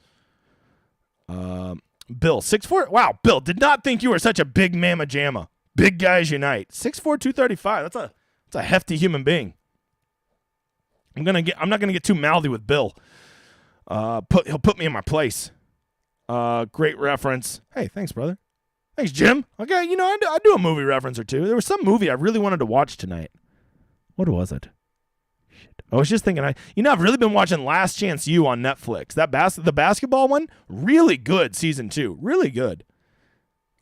Bill, 6'4". Wow, Bill, did not think you were such a big mamma jamma. Big guys unite. 6'4", 235. That's a hefty human being. I'm not gonna get too mouthy with Bill. He'll put me in my place. Great reference. Hey, thanks, brother. Thanks, Jim. Okay, I do a movie reference or two. There was some movie I really wanted to watch tonight. What was it? Shit. I was just thinking. I've really been watching Last Chance U on Netflix. The basketball one, really good. Season 2, really good.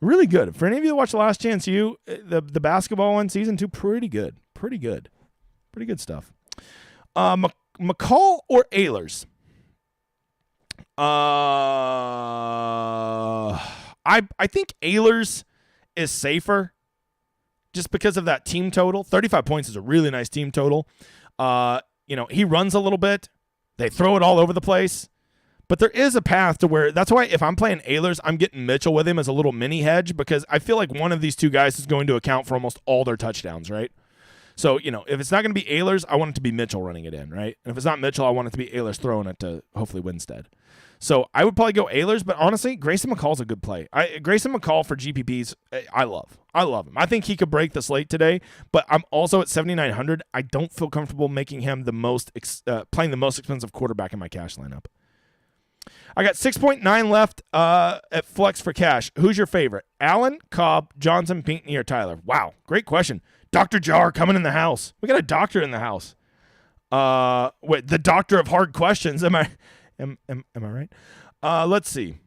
Really good. For any of you that watch Last Chance U, the basketball one, season 2, pretty good. Pretty good stuff. McCall or Ehlers? I think Ehlers is safer just because of that team total. 35 points is a really nice team total. He runs a little bit. They throw it all over the place. But there is a path to where, that's why if I'm playing Ehlers, I'm getting Mitchell with him as a little mini hedge, because I feel like one of these two guys is going to account for almost all their touchdowns, right? So, if it's not going to be Ehlers, I want it to be Mitchell running it in, right? And if it's not Mitchell, I want it to be Ehlers throwing it to hopefully Winstead. So I would probably go Ehlers, but honestly, Grayson McCall's a good play. Grayson McCall for GPPs, I love him. I think he could break the slate today, but I'm also at 7,900. I don't feel comfortable making him playing the most expensive quarterback in my cash lineup. I got 6.9 left at flex for cash. Who's your favorite? Allen, Cobb, Johnson, Pinckney, or Tyler? Wow, great question. Dr. Jar coming in the house. We got a doctor in the house. Wait, the doctor of hard questions. Am I right? Let's see.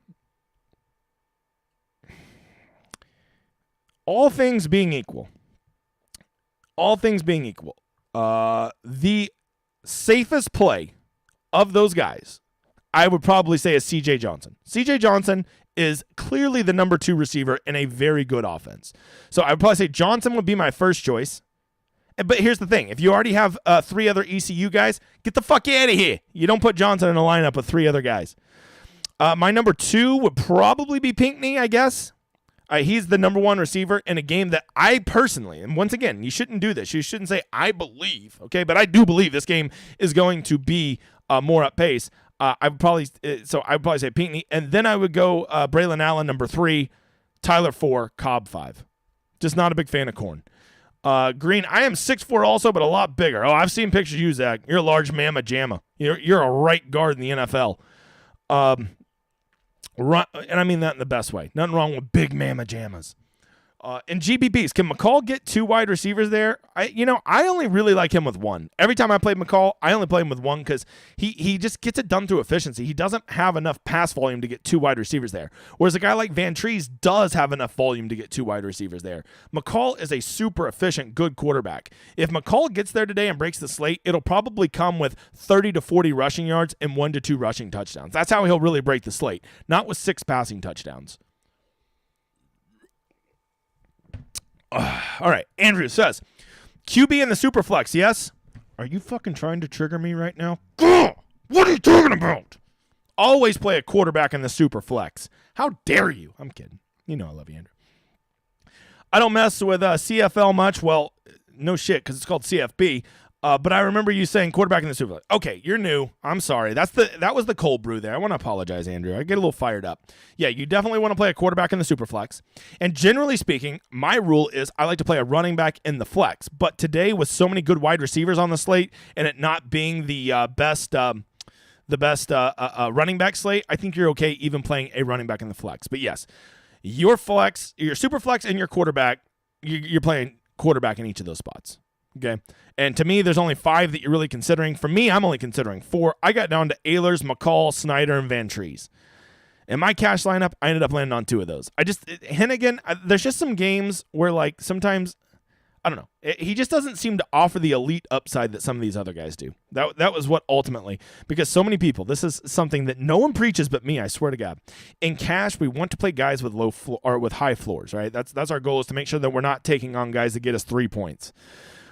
All things being equal, the safest play of those guys, I would probably say, is C.J. Johnson. C.J. Johnson is clearly the number 2 receiver in a very good offense. So I would probably say Johnson would be my first choice. But here's the thing. If you already have 3 other ECU guys, get the fuck out of here. You don't put Johnson in a lineup with 3 other guys. My number 2 would probably be Pinckney, I guess. He's the number 1 receiver in a game that I personally, and once again, you shouldn't do this. You shouldn't say, I believe, okay? But I do believe this game is going to be more up pace. I would probably say Pinckney, and then I would go Braylon Allen, number 3, Tyler 4, Cobb 5. Just not a big fan of Corn. Green, I am 6'4" also, but a lot bigger. Oh, I've seen pictures of you, Zach. You're a large mamma jamma. You're a right guard in the NFL. And I mean that in the best way. Nothing wrong with big mamma jammas. In GPPs, can McCall get 2 wide receivers there? I only really like him with 1. Every time I played McCall, I only play him with 1 because he just gets it done through efficiency. He doesn't have enough pass volume to get 2 wide receivers there. Whereas a guy like Van Trees does have enough volume to get 2 wide receivers there. McCall is a super efficient, good quarterback. If McCall gets there today and breaks the slate, it'll probably come with 30 to 40 rushing yards and 1 to 2 rushing touchdowns. That's how he'll really break the slate, not with 6 passing touchdowns. All right, Andrew says, QB in the Superflex, yes? Are you fucking trying to trigger me right now? What are you talking about? Always play a quarterback in the Superflex. How dare you? I'm kidding. I love you, Andrew. I don't mess with CFL much. Well, no shit, because it's called CFB. But I remember you saying quarterback in the Superflex. Okay, you're new. I'm sorry. That was the cold brew there. I want to apologize, Andrew. I get a little fired up. Yeah, you definitely want to play a quarterback in the Superflex. And generally speaking, my rule is I like to play a running back in the flex. But today, with so many good wide receivers on the slate and it not being the best running back slate, I think you're okay even playing a running back in the flex. But yes, your flex, your Superflex, and your quarterback, you're playing quarterback in each of those spots. Okay. And to me, there's only 5 that you're really considering. For me, I'm only considering 4. I got down to Ehlers, McCall, Snyder, and Van Trees. In my cash lineup, I ended up landing on 2 of those. Hennigan, there's just some games where, like, sometimes I don't know. He just doesn't seem to offer the elite upside that some of these other guys do. That was what ultimately, because so many people, this is something that no one preaches but me, I swear to God. In cash, we want to play guys with low or with high floors, right? That's our goal, is to make sure that we're not taking on guys that get us 3 points.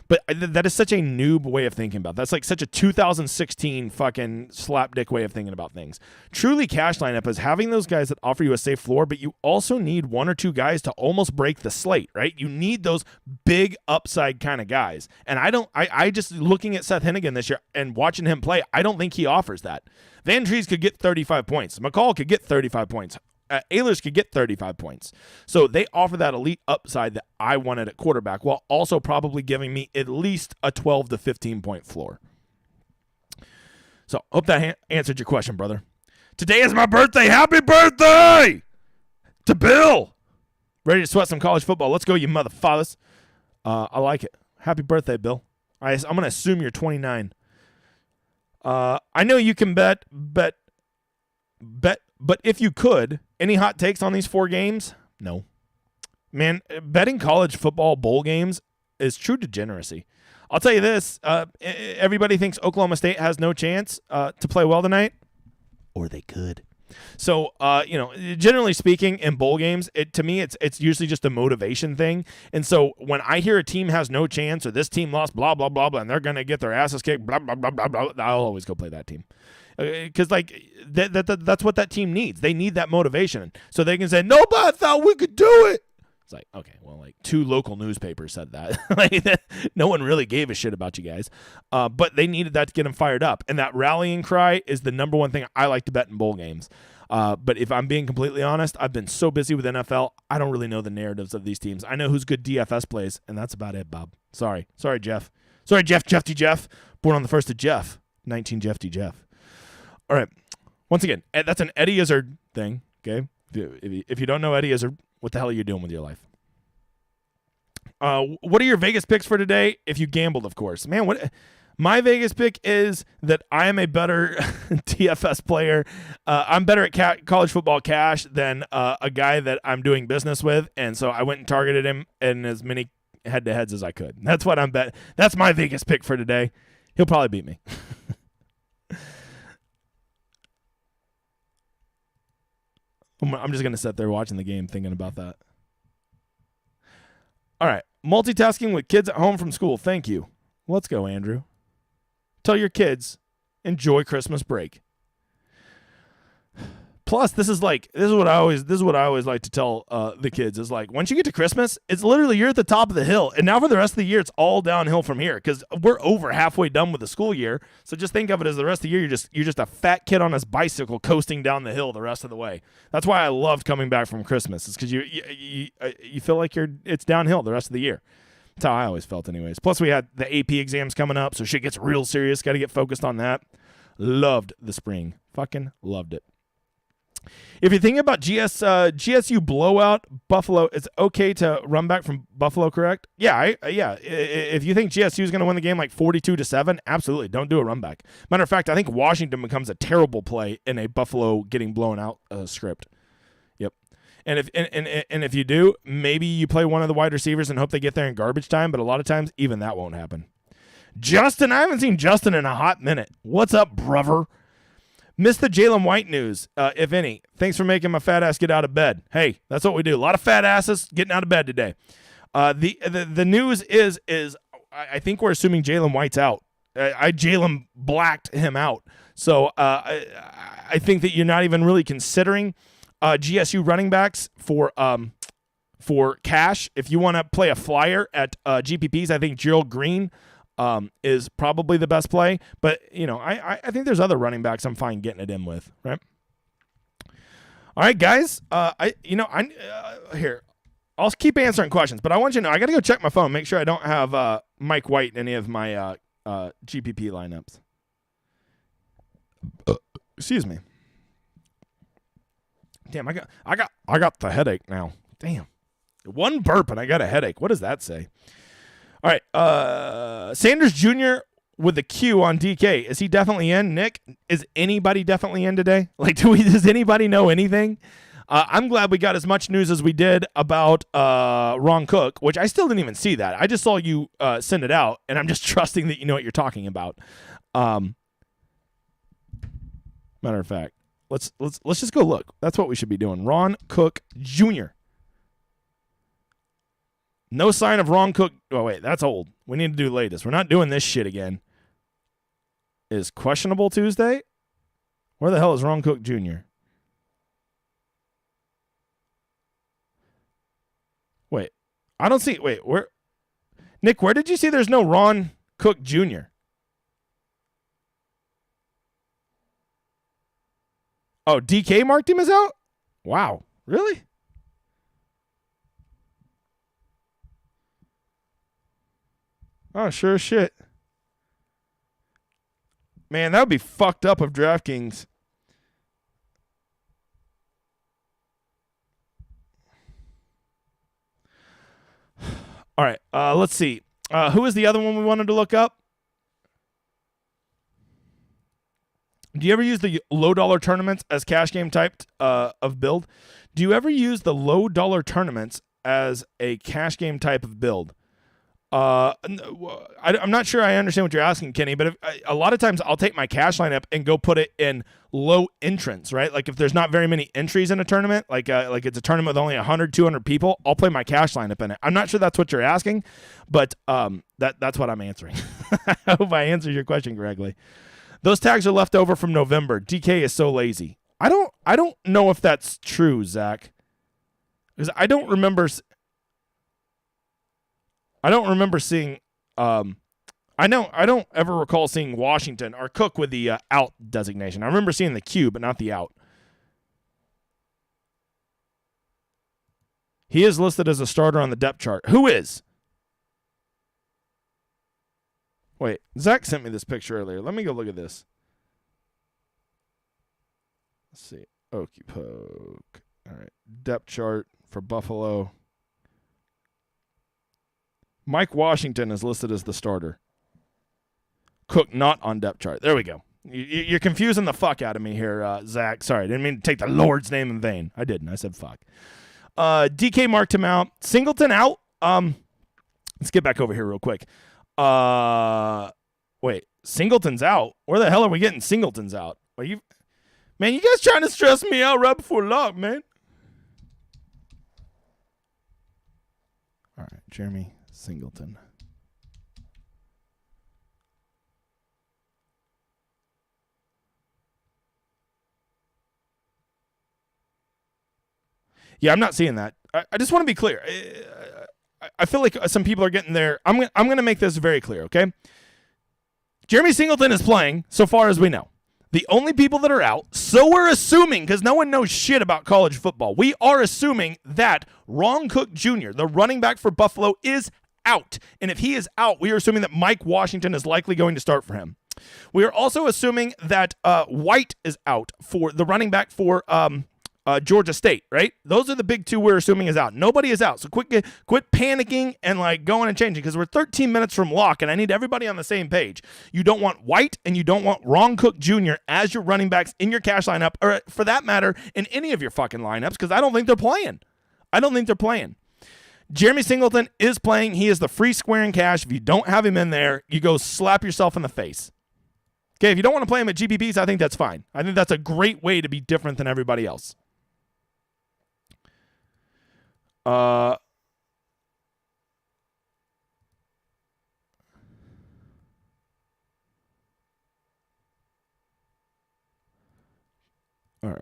But that is such a noob way of thinking about it. That's like such a 2016 fucking slapdick way of thinking about things. Truly, cash lineup is having those guys that offer you a safe floor, but you also need 1 or 2 guys to almost break the slate, right? You need those big upside kind of guys. And I just looking at Seth Hennigan this year and watching him play, I don't think he offers that. Van Trees could get 35 points. McCall could get 35 points. Ehlers could get 35 points. So they offer that elite upside that I wanted at quarterback, while also probably giving me at least a 12 to 15 point floor. So hope that answered your question, brother. Today is my birthday. Happy birthday to Bill. Ready to sweat some college football. Let's go, you motherfathers. I like it. Happy birthday, Bill. I'm going to assume you're 29. I know you can bet, but if you could, any hot takes on these 4 games? No. Man, betting college football bowl games is true degeneracy. I'll tell you this. Everybody thinks Oklahoma State has no chance to play well tonight. Or they could. So, generally speaking, in bowl games, to me, it's usually just a motivation thing. And so when I hear a team has no chance, or this team lost, blah, blah, blah, blah, and they're going to get their asses kicked, blah, blah, blah, blah, blah, I'll always go play that team. Because that's what that team needs. They need that motivation, so they can say, nobody thought we could do it. It's like, okay, well, like 2 local newspapers said that. No one really gave a shit about you guys, but they needed that to get them fired up. And that rallying cry is the number one thing I like to bet in bowl games. But if I'm being completely honest, I've been so busy with NFL, I don't really know the narratives of these teams. I know who's good DFS plays, and that's about it, Bob. Sorry, Jeff. Sorry, Jeff. Born on the 1st of Jeff, 19 Jeff. All right. Once again, that's an Eddie Izzard thing, okay? If you don't know Eddie Izzard, what the hell are you doing with your life? What are your Vegas picks for today? If you gambled, of course. Man, my Vegas pick is that I am a better DFS player. I'm better at college football cash than a guy that I'm doing business with, and so I went and targeted him in as many head-to-heads as I could. That's what I'm betting. That's my Vegas pick for today. He'll probably beat me. I'm just going to sit there watching the game thinking about that. All right. Multitasking with kids at home from school. Thank you. Let's go, Andrew. Tell your kids, enjoy Christmas break. Plus, this is what I always like to tell the kids is like, once you get to Christmas, it's literally you're at the top of the hill, and now for the rest of the year, it's all downhill from here because we're over halfway done with the school year. So just think of it as the rest of the year, you're just a fat kid on his bicycle coasting down the hill the rest of the way. That's why I loved coming back from Christmas. It's because you feel like it's downhill the rest of the year. That's how I always felt, anyways. Plus, we had the AP exams coming up, so shit gets real serious. Got to get focused on that. Loved the spring. Fucking loved it. If you're thinking about GSU blowout, Buffalo, it's okay to run back from Buffalo, correct? Yeah, if you think GSU is going to win the game like 42-7, absolutely, don't do a run back. Matter of fact, I think Washington becomes a terrible play in a Buffalo getting blown out script. Yep. And if you do, maybe you play one of the wide receivers and hope they get there in garbage time, but a lot of times even that won't happen. Justin, I haven't seen Justin in a hot minute. What's up, brother? Missed the Jalen White news, if any. Thanks for making my fat ass get out of bed. Hey, that's what we do. A lot of fat asses getting out of bed today. The news is I think we're assuming Jalen White's out. Jalen blacked him out. So I think that you're not even really considering GSU running backs for cash. If you want to play a flyer at GPPs, I think Gerald Green is probably the best play, but I think there's other running backs I'm fine getting it in with, right? All right, guys. Here, I'll keep answering questions, but I want you to know I got to go check my phone, make sure I don't have Mike White in any of my GPP lineups. Excuse me. Damn, I got the headache now. Damn, one burp and I got a headache. What does that say? All right, Sanders Jr. with a Q on DK. Is he definitely in, Nick? Is anybody definitely in today? Like, does anybody know anything? I'm glad we got as much news as we did about Ron Cook, which I still didn't even see that. I just saw you send it out, and I'm just trusting that you know what you're talking about. Matter of fact, let's just go look. That's what we should be doing. Ron Cook Jr. No sign of Ron Cook. Oh, wait, that's old. We need to do latest. We're not doing this shit again. Is questionable Tuesday? Where the hell is Ron Cook Jr.? Wait, I don't see. Wait, where? Nick, where did you see there's no Ron Cook Jr.? Oh, DK marked him as out? Wow, really? Oh, sure as shit. Man, that would be fucked up of DraftKings. All right, let's see. Who is the other one we wanted to look up? Do you ever use the low dollar tournaments as cash game type of build? Do you ever use the low dollar tournaments as a cash game type of build? I'm not sure I understand what you're asking, Kenny, but a lot of times I'll take my cash lineup and go put it in low entrance, right? Like if there's not very many entries in a tournament, like it's a tournament with only 100, 200 people, I'll play my cash lineup in it. I'm not sure that's what you're asking, but that's what I'm answering. I hope I answered your question correctly. Those tags are left over from November. DK is so lazy. I don't know if that's true, Zach, because I don't remember seeing. I don't ever recall seeing Washington or Cook with the out designation. I remember seeing the Q, but not the out. He is listed as a starter on the depth chart. Who is? Wait, Zach sent me this picture earlier. Let me go look at this. Let's see. Okey poke. All right. Depth chart for Buffalo. Mike Washington is listed as the starter. Cook not on depth chart. There we go. You're confusing the fuck out of me here, Zach. Sorry, I didn't mean to take the Lord's name in vain. I didn't. I said fuck. DK marked him out. Singleton out. Let's get back over here real quick. Wait, Singleton's out? Where the hell are we getting Singletons out? Are you, man, you guys trying to stress me out right before lock, man? All right, Jeremy Singleton. Yeah, I'm not seeing that. I just want to be clear. I feel like some people are getting there. I'm going to make this very clear, okay? Jeremy Singleton is playing so far as we know. The only people that are out, so we're assuming, because no one knows shit about college football, we are assuming that Ron Cook Jr., the running back for Buffalo, is out. And if he is out, we are assuming that Mike Washington is likely going to start for him. We are also assuming that White is out for the running back for Georgia State, right? Those are the big two we're assuming is out. Nobody is out. So quit panicking and like going and changing because we're 13 minutes from lock and I need everybody on the same page. You don't want White and you don't want Ron Cook Jr. as your running backs in your cash lineup or for that matter in any of your fucking lineups because I don't think they're playing. Jeremy Singleton is playing. He is the free square in cash. If you don't have him in there, you go slap yourself in the face. Okay, if you don't want to play him at GPPs, I think that's fine. I think that's a great way to be different than everybody else. All right.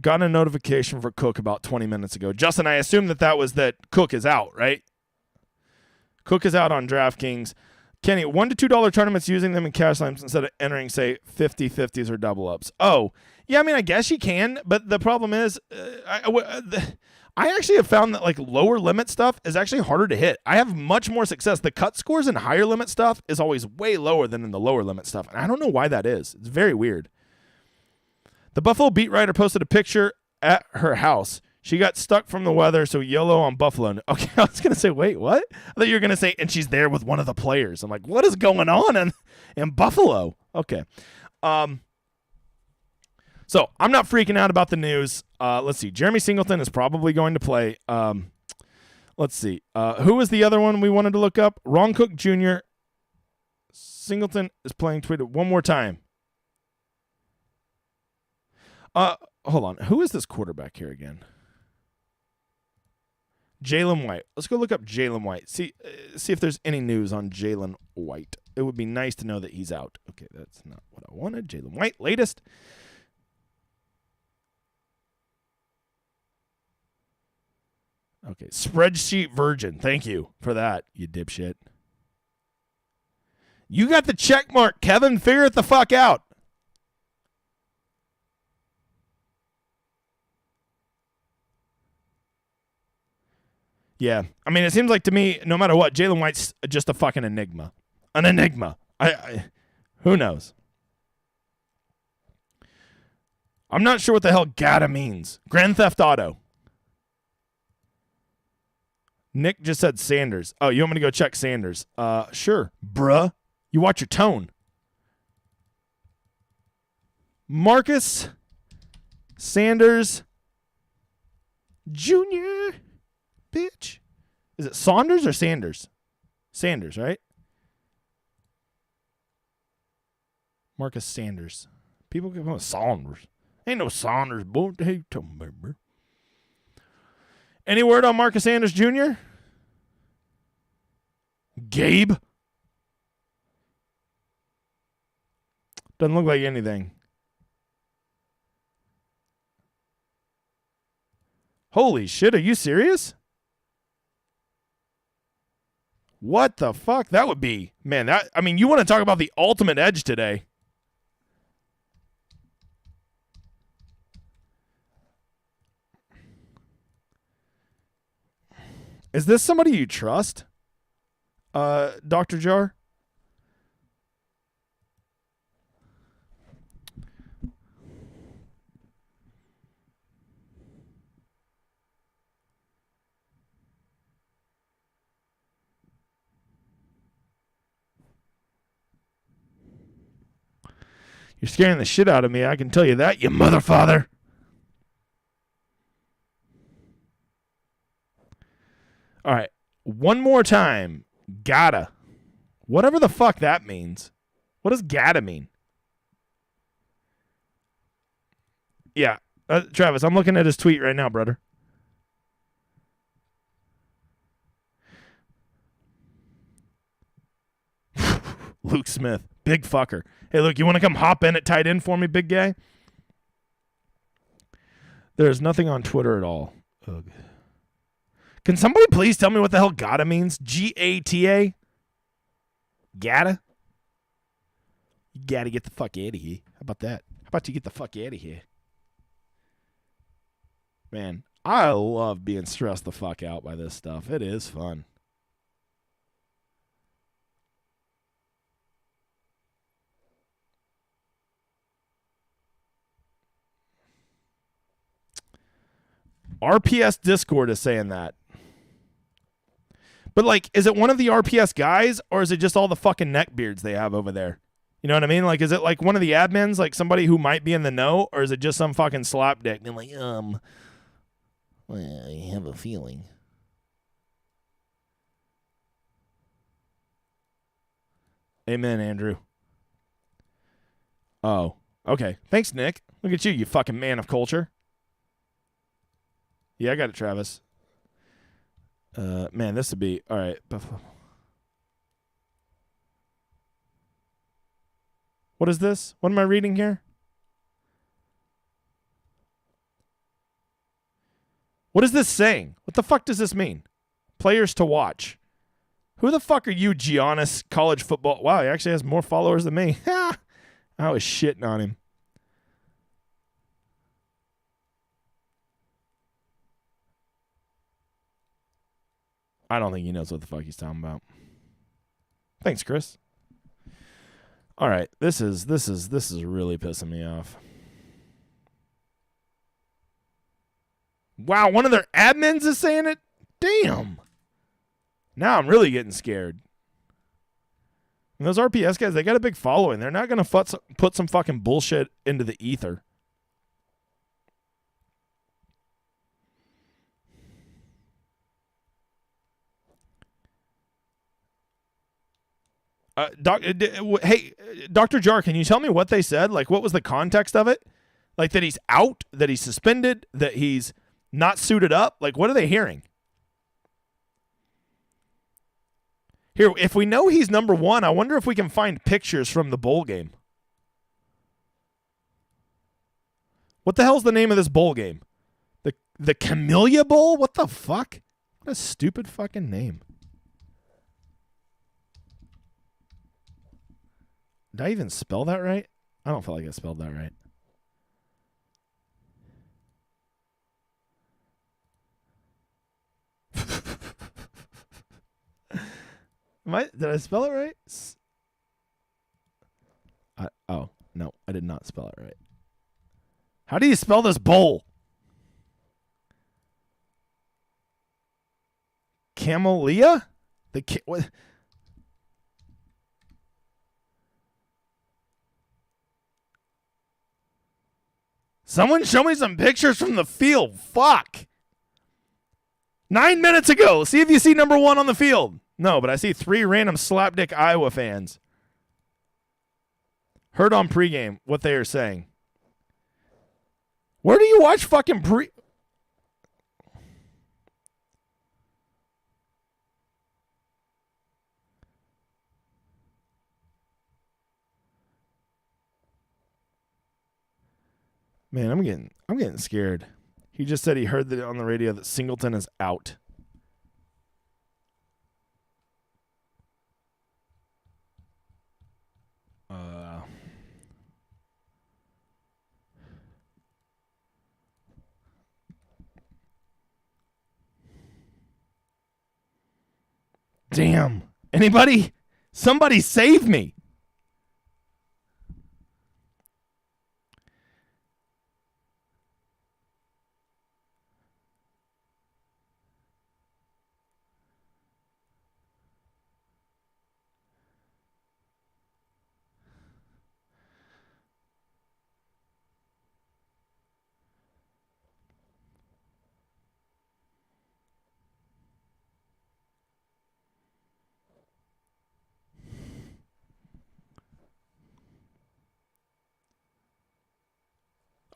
Got a notification for Cook about 20 minutes ago. Justin, I assume that was that Cook is out, right? Cook is out on DraftKings. Kenny, $1 to $2 tournaments using them in cash lines instead of entering, say, 50-50s or double ups. Oh, yeah, I mean, I guess you can, but the problem is I actually have found that like lower limit stuff is actually harder to hit. I have much more success. The cut scores in higher limit stuff is always way lower than in the lower limit stuff. And I don't know why that is. It's very weird. The Buffalo beat writer posted a picture at her house. She got stuck from the weather, so YOLO on Buffalo. Okay, I was going to say, wait, what? I thought you were going to say, and she's there with one of the players. I'm like, what is going on in Buffalo? Okay. So I'm not freaking out about the news. Let's see. Jeremy Singleton is probably going to play. Let's see. Who was the other one we wanted to look up? Ron Cook Jr. Singleton is playing Twitter one more time. Hold on. Who is this quarterback here again? Jalen White. Let's go look up Jalen White. See if there's any news on Jalen White. It would be nice to know that he's out. Okay, that's not what I wanted. Jalen White, latest. Okay, spreadsheet virgin. Thank you for that, you dipshit. You got the check mark, Kevin. Figure it the fuck out. Yeah, I mean, it seems like to me, no matter what, Jalen White's just a fucking enigma. An enigma. Who knows? I'm not sure what the hell gotta means. Grand Theft Auto. Nick just said Sanders. Oh, you want me to go check Sanders? Sure. Bruh. You watch your tone. Marcus Sanders Jr. Bitch. Is it Saunders or Sanders? Sanders, right? Marcus Sanders. People get going Saunders. Ain't no Saunders, boy. Hey, remember. Any word on Marcus Sanders Jr.? Gabe? Doesn't look like anything. Holy shit, are you serious? What the fuck? That would be, man, you want to talk about the ultimate edge today. Is this somebody you trust? Dr. Jar? You're scaring the shit out of me, I can tell you that, you motherfather. All right, one more time. Gotta. Whatever the fuck that means. What does gotta mean? Yeah, Travis, I'm looking at his tweet right now, brother. Luke Smith, big fucker. Hey, Luke, you want to come hop in at tight end for me, big guy? There's nothing on Twitter at all. Ugh. Can somebody please tell me what the hell gotta means? G-A-T-A? Gotta? You gotta get the fuck out of here. How about that? How about you get the fuck out of here? Man, I love being stressed the fuck out by this stuff. It is fun. RPS Discord is saying that. But, like, is it one of the RPS guys, or is it just all the fucking neckbeards they have over there? You know what I mean? Like, is it, like, one of the admins, like somebody who might be in the know, or is it just some fucking slapdick being like, well, I have a feeling. Amen, Andrew. Oh, okay. Thanks, Nick. Look at you, you fucking man of culture. Yeah, I got it, Travis. Man, this would be... All right. What is this? What am I reading here? What is this saying? What the fuck does this mean? Players to watch. Who the fuck are you, Giannis College Football? Wow, he actually has more followers than me. I was shitting on him. I don't think he knows what the fuck he's talking about. Thanks, Chris. All right, this is really pissing me off. Wow, one of their admins is saying it? Damn. Now I'm really getting scared. And those RPS guys, they got a big following. They're not going to put some fucking bullshit into the ether. Hey, Dr. Jar, can you tell me what they said? Like, what was the context of it? Like that he's out, that he's suspended, that he's not suited up? Like, what are they hearing? Here, if we know he's number one, I wonder if we can find pictures from the bowl game. What the hell's the name of this bowl game? The Camellia Bowl? What the fuck? What a stupid fucking name. Did I even spell that right? I don't feel like I spelled that right. Did I spell it right? Oh, no, I did not spell it right. How do you spell this bowl? Camellia? What? Someone show me some pictures from the field. Fuck. 9 minutes ago. See if you see number one on the field. No, but I see 3 random slapdick Iowa fans. Heard on pregame what they are saying. Where do you watch fucking Man, I'm getting scared. He just said he heard that on the radio that Singleton is out. Damn. Anybody? Somebody save me.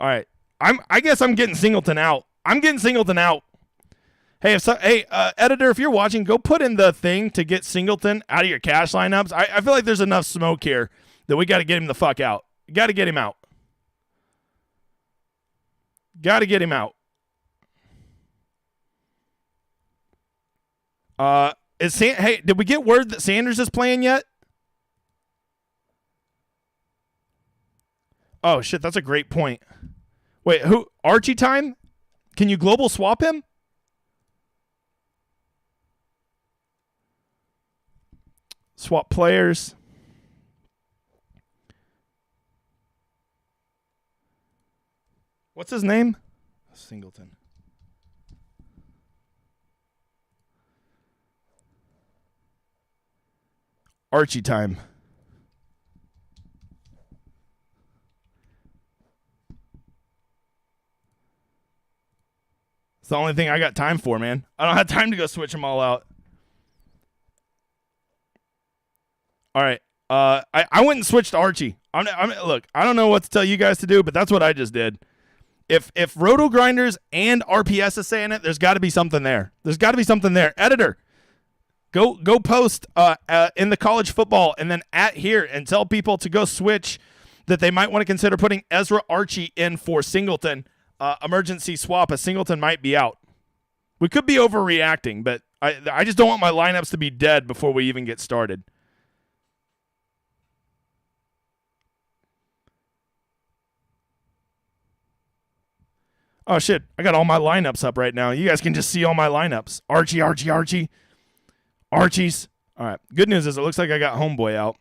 All right. I guess I'm getting Singleton out. Hey, editor, if you're watching, go put in the thing to get Singleton out of your cash lineups. I feel like there's enough smoke here that we got to get him the fuck out. Got to get him out. Hey, did we get word that Sanders is playing yet? Oh shit, that's a great point. Wait, who? Archie time? Can you global swap him? Swap players. What's his name? Singleton. Archie time. It's the only thing I got time for, man. I don't have time to go switch them all out. All right. I went and switched to Archie. Look, I don't know what to tell you guys to do, but that's what I just did. If Roto Grinders and RPS is saying it, there's got to be something there. Editor, go post in the college football and then at here and tell people to go switch that they might want to consider putting Ezra Archie in for Singleton. Emergency swap, a Singleton might be out. We could be overreacting, but I just don't want my lineups to be dead before we even get started. Oh, shit. I got all my lineups up right now. You guys can just see all my lineups. Archie. Archies. All right. Good news is it looks like I got Homeboy out.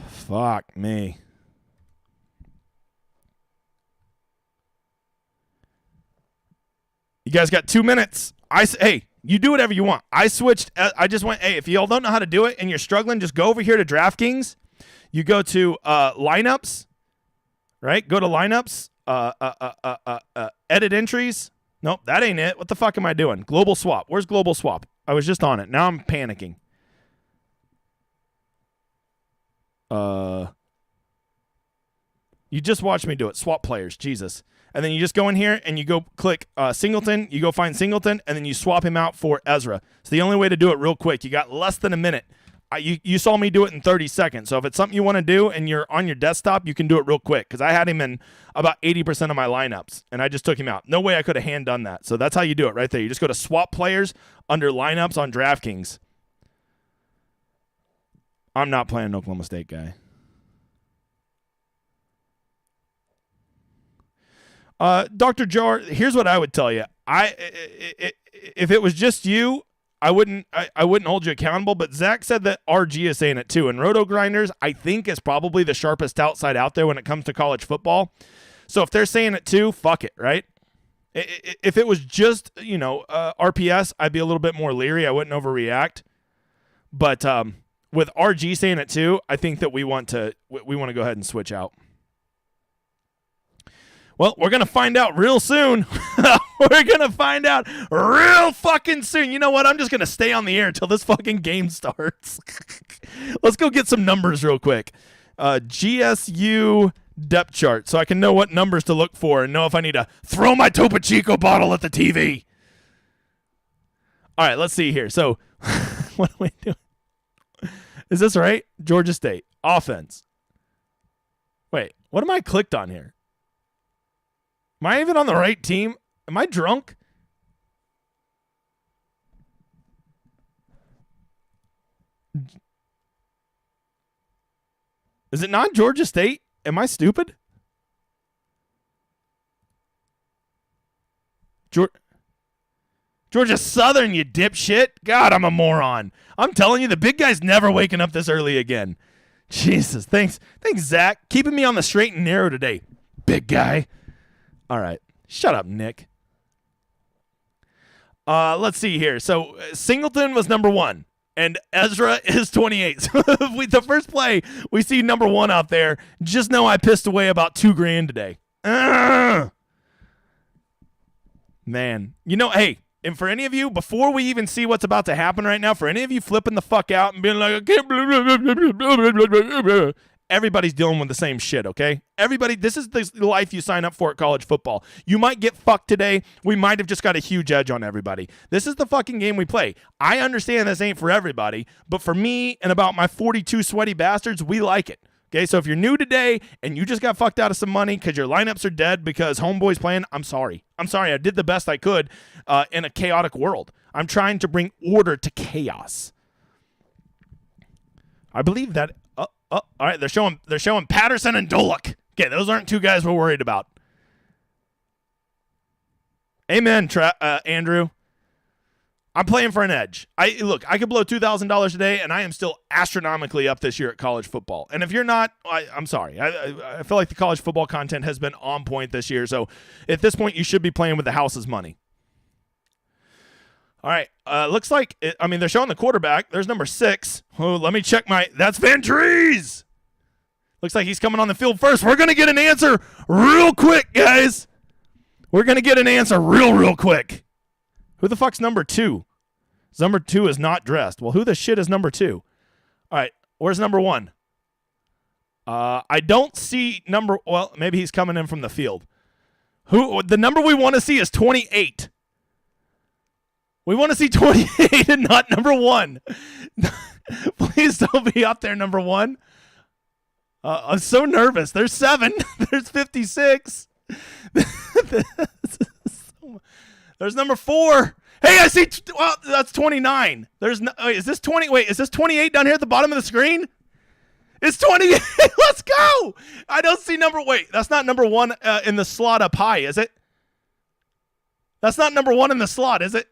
Fuck me. You guys got 2 minutes. Hey, you do whatever you want. I switched. I just went, hey, if y'all don't know how to do it and you're struggling, just go over here to DraftKings. You go to lineups, right? Go to lineups, edit entries, Nope, that ain't it. What the fuck am I doing? Global swap. Where's global swap? I was just on it. Now I'm panicking. You just watched me do it. Swap players. Jesus. And then you just go in here and you go click Singleton. You go find Singleton, and then you swap him out for Ezra. It's the only way to do it real quick. You got less than a minute. You saw me do it in 30 seconds. So if it's something you want to do and you're on your desktop, you can do it real quick, because I had him in about 80% of my lineups, and I just took him out. No way I could have hand done that. So that's how you do it right there. You just go to swap players under lineups on DraftKings. I'm not playing an Oklahoma State guy. Dr. Jar, here's what I would tell you. If it was just you, I wouldn't hold you accountable, but Zach said that RG is saying it too. And Roto Grinders, I think, is probably the sharpest outside out there when it comes to college football. So if they're saying it too, fuck it, right? If it was just, RPS, I'd be a little bit more leery. I wouldn't overreact. But with RG saying it too, I think that we want to go ahead and switch out. Well, we're going to find out real soon. We're going to find out real fucking soon. You know what? I'm just going to stay on the air until this fucking game starts. Let's go get some numbers real quick. GSU depth chart, so I can know what numbers to look for and know if I need to throw my Topo Chico bottle at the TV. All right, let's see here. So, what am I doing? Is this right? Georgia State. Offense. Wait, what am I clicked on here? Am I even on the right team? Am I drunk? Is it not Georgia State? Am I stupid? Georgia Southern, you dipshit. God, I'm a moron. I'm telling you, the big guy's never waking up this early again. Jesus, thanks, Zach. Keeping me on the straight and narrow today, big guy. All right. Shut up, Nick. Let's see here. So Singleton was number 1, and Ezra is 28. So the first play, we see number 1 out there. Just know I pissed away about $2,000 today. Man. Hey, and for any of you, before we even see what's about to happen right now, for any of you flipping the fuck out and being like, I can't believe everybody's dealing with the same shit, okay? Everybody, this is the life you sign up for at college football. You might get fucked today. We might have just got a huge edge on everybody. This is the fucking game we play. I understand this ain't for everybody, but for me and about my 42 sweaty bastards, we like it. Okay, so if you're new today and you just got fucked out of some money because your lineups are dead because homeboy's playing, I'm sorry. I did the best I could in a chaotic world. I'm trying to bring order to chaos. I believe that... Oh, all right, they're showing Patterson and Dolick. Okay, those aren't two guys we're worried about. Amen, Andrew. I'm playing for an edge. I could blow $2,000 today, and I am still astronomically up this year at college football. And if you're not, I'm sorry. I feel like the college football content has been on point this year. So at this point, you should be playing with the house's money. All right, looks like, they're showing the quarterback. There's number 6. Oh, let me check that's Van Trees. Looks like he's coming on the field first. We're going to get an answer real quick, guys. We're going to get an answer real quick. Who the fuck's number 2? Number 2 is not dressed. Well, who the shit is number 2? All right, where's number 1? I don't see well, maybe he's coming in from the field. The number we want to see is 28. We want to see 28 and not number 1. Please don't be up there, number 1. I'm so nervous. There's 7. There's 56. There's number 4. Hey, I see. Well, that's 29. Is this 20? Wait, is this 28 down here at the bottom of the screen? It's 28. Let's go. I don't see Wait, that's not number 1 in the slot up high, is it? That's not number 1 in the slot, is it?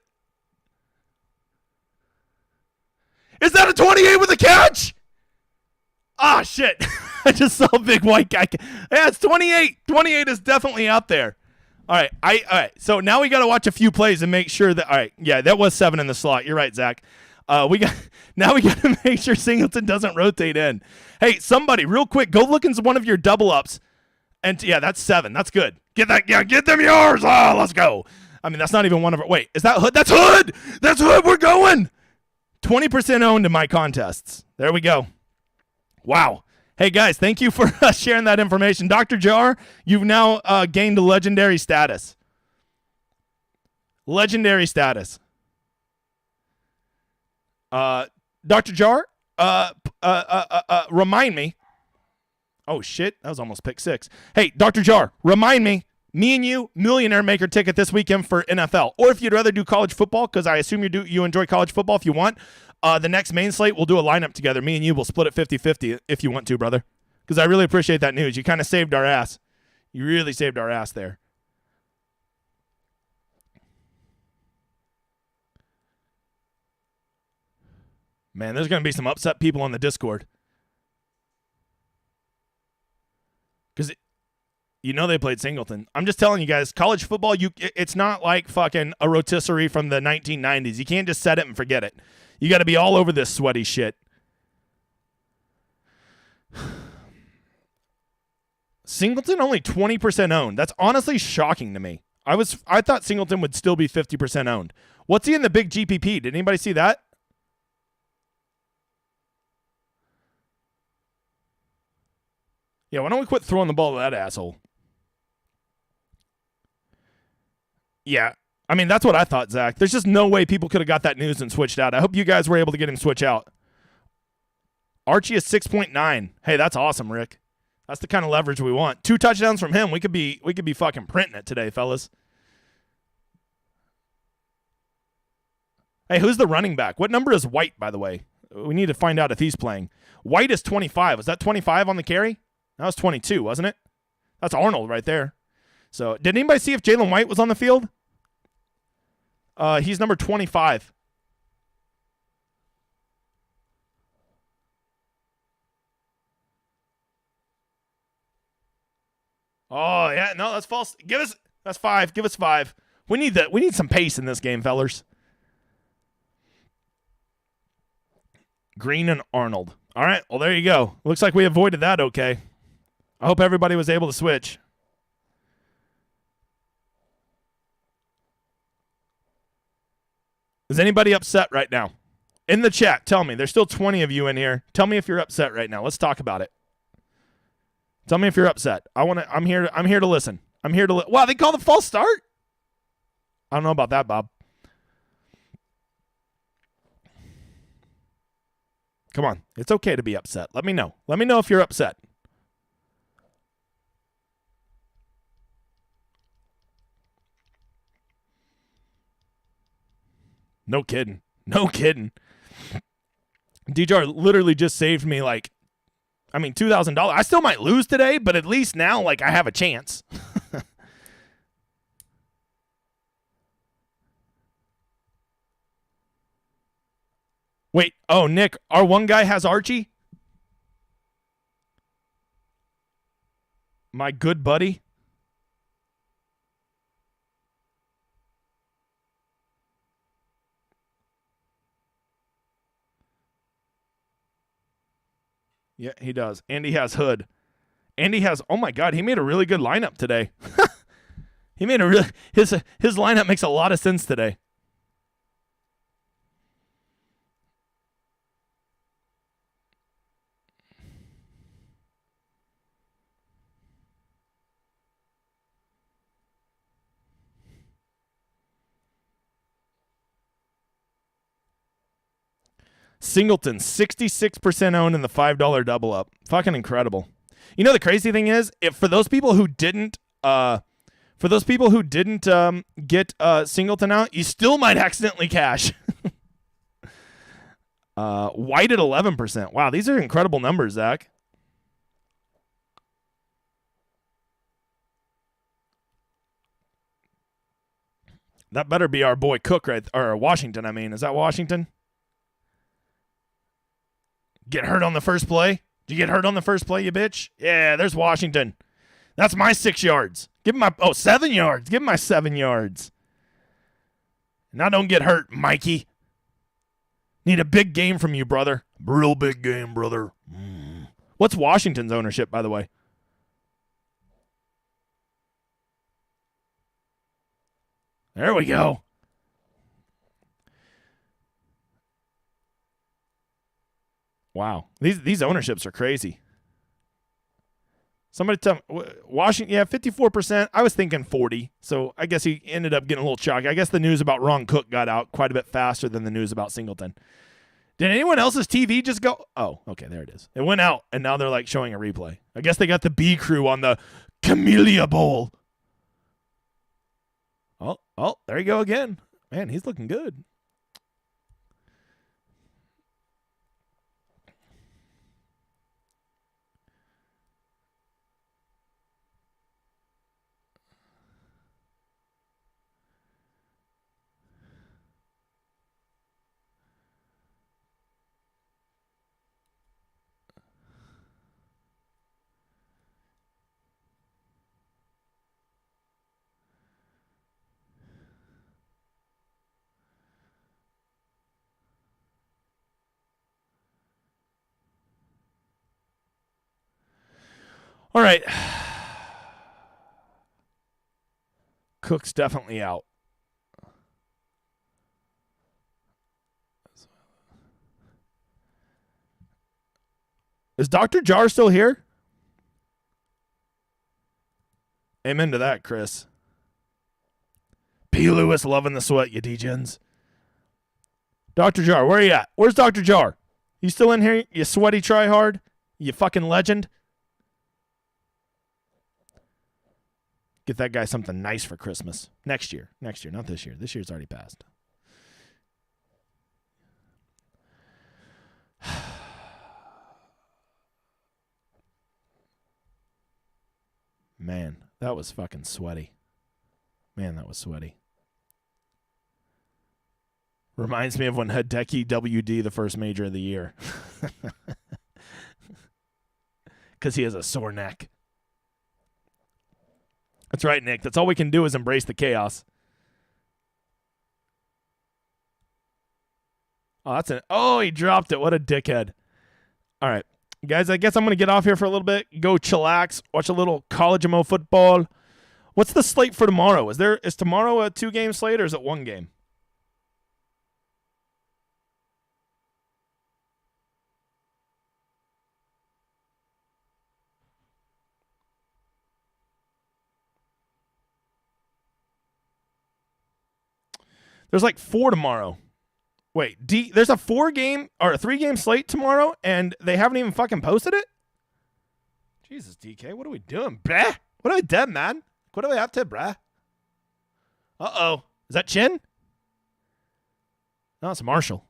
Is that a 28 with a catch? Ah, shit. I just saw a big white guy. Yeah, it's 28. 28 is definitely out there. All right. All right. So now we got to watch a few plays and make sure that. All right. Yeah, that was 7 in the slot. You're right, Zach. Now we got to make sure Singleton doesn't rotate in. Hey, somebody, real quick, go look into one of your double ups. And yeah, that's 7. That's good. Get that. Yeah, get them yours. Oh, let's go. I mean, that's not even one of our. Wait, is that Hood? That's Hood! That's Hood! We're going! 20% owned in my contests. There we go. Wow. Hey, guys, thank you for sharing that information. Dr. Jar, you've now gained a legendary status. Legendary status. Dr. Jar, remind me. Oh, shit. That was almost pick 6. Hey, Dr. Jar, remind me. Me and you, Millionaire Maker ticket this weekend for NFL. Or if you'd rather do college football, because I assume you enjoy college football if you want, the next main slate, we'll do a lineup together. Me and you will split it 50-50 if you want to, brother. Because I really appreciate that news. You kind of saved our ass. You really saved our ass there. Man, there's going to be some upset people on the Discord. Because you know they played Singleton. I'm just telling you guys, college football, it's not like fucking a rotisserie from the 1990s. You can't just set it and forget it. You got to be all over this sweaty shit. Singleton only 20% owned. That's honestly shocking to me. I thought Singleton would still be 50% owned. What's he in the big GPP? Did anybody see that? Yeah, why don't we quit throwing the ball to that asshole? Yeah, I mean, that's what I thought, Zach. There's just no way people could have got that news and switched out. I hope you guys were able to get him switch out. Archie is 6.9. Hey, that's awesome, Rick. That's the kind of leverage we want. 2 touchdowns from him. We could be fucking printing it today, fellas. Hey, who's the running back? What number is White, by the way? We need to find out if he's playing. White is 25. Was that 25 on the carry? That was 22, wasn't it? That's Arnold right there. So, did anybody see if Jalen White was on the field? He's number 25. Oh, yeah. No, that's false. That's 5. Give us 5. We need some pace in this game, fellers. Green and Arnold. All right. Well, there you go. Looks like we avoided that okay. I hope everybody was able to switch. Is anybody upset right now? In the chat, tell me. There's still 20 of you in here. Tell me if you're upset right now. Let's talk about it. Tell me if you're upset. I'm here to listen. Wow, they called a false start? I don't know about that, Bob. Come on. It's okay to be upset. Let me know. Let me know if you're upset. No kidding. No kidding. DJR literally just saved me $2,000. I still might lose today, but at least now, I have a chance. Wait, oh, Nick, our one guy has Archie? My good buddy? Yeah, he does. And he has Hood. And he has, oh my God, he made a really good lineup today. He made his lineup makes a lot of sense today. Singleton, 66% owned in the $5 double up. Fucking incredible. You know the crazy thing is, for those people who didn't get Singleton out, you still might accidentally cash. White at 11%. Wow, these are incredible numbers, Zach. That better be our boy Cook or Washington, I mean. Is that Washington? Get hurt on the first play? Did you get hurt on the first play, you bitch? Yeah, there's Washington. That's my 6 yards. Give him 7 yards. Give him my 7 yards. Now don't get hurt, Mikey. Need a big game from you, brother. Real big game, brother. What's Washington's ownership, by the way? There we go. Wow. These ownerships are crazy. Somebody tell me, Washington, 54%. I was thinking 40, so I guess he ended up getting a little chalky. I guess the news about Ron Cook got out quite a bit faster than the news about Singleton. Did anyone else's TV just go? Oh, okay, there it is. It went out, and now they're like showing a replay. I guess they got the B crew on the Camellia Bowl. Oh, there you go again. Man, he's looking good. All right. Cook's definitely out. Is Dr. Jar still here? Amen to that, Chris. P. Lewis loving the sweat, you degens. Dr. Jar, where are you at? Where's Dr. Jar? You still in here, you sweaty tryhard? You fucking legend? Get that guy something nice for Christmas. Next year, not this year. This year's already passed. Man, that was fucking sweaty. Man, that was sweaty. Reminds me of when Hideki WD the first major of the year. Because he has a sore neck. That's right, Nick. That's all we can do is embrace the chaos. Oh, he dropped it. What a dickhead. All right. Guys, I guess I'm going to get off here for a little bit. Go chillax. Watch a little college MO football. What's the slate for tomorrow? Is tomorrow a 2-game slate or is it 1 game? There's like 4 tomorrow. Wait, there's a 4-game or a 3-game slate tomorrow, and they haven't even fucking posted it? Jesus, DK, what are we doing, bruh? What are we doing, man? What are we up to, bruh? Uh-oh. Is that Chin? No, it's Marshall.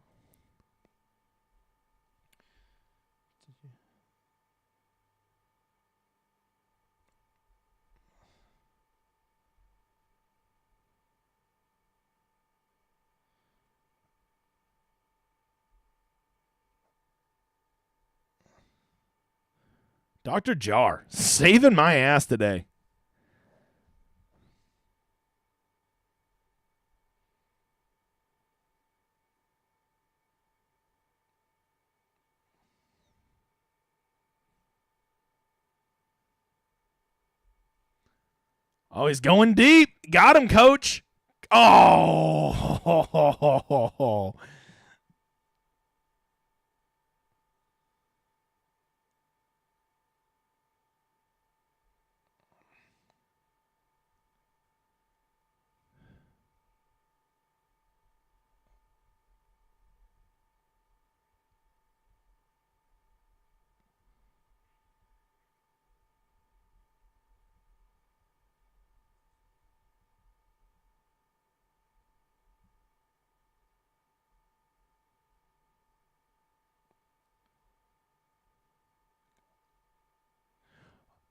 Dr. Jar, saving my ass today. Oh, he's going deep. Got him, coach. Oh.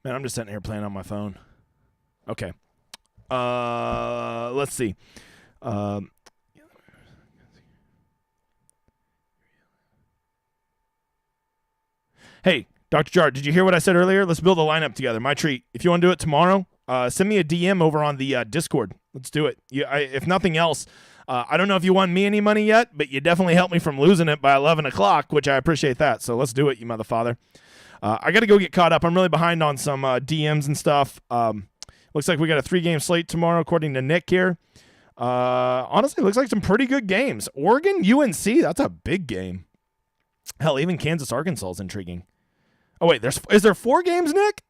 Man, I'm just sitting here playing on my phone. Okay. Let's see. Hey, Dr. Jar, did you hear what I said earlier? Let's build a lineup together. My treat. If you want to do it tomorrow, send me a DM over on the Discord. Let's do it. If nothing else, I don't know if you won me any money yet, but you definitely helped me from losing it by 11 o'clock, which I appreciate that. So let's do it, you motherfather. I got to go get caught up. I'm really behind on some DMs and stuff. Looks like we got a 3-game slate tomorrow, according to Nick here. Honestly, it looks like some pretty good games. Oregon, UNC, that's a big game. Hell, even Kansas, Arkansas is intriguing. Oh, wait, is there 4 games, Nick?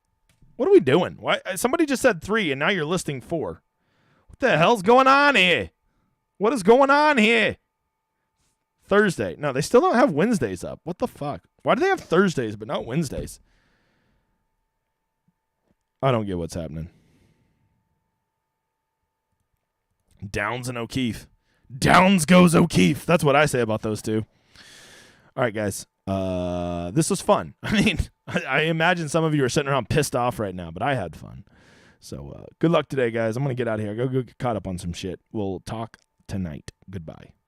What are we doing? Why? Somebody just said 3, and now you're listing 4. What the hell's going on here? What is going on here? Thursday. No, they still don't have Wednesdays up. What the fuck? Why do they have Thursdays but not Wednesdays? I don't get what's happening. Downs and O'Keefe. Downs goes O'Keefe. That's what I say about those two. All right, guys. This was fun. I mean, I imagine some of you are sitting around pissed off right now, but I had fun. So good luck today, guys. I'm going to get out of here. Go get caught up on some shit. We'll talk tonight. Goodbye.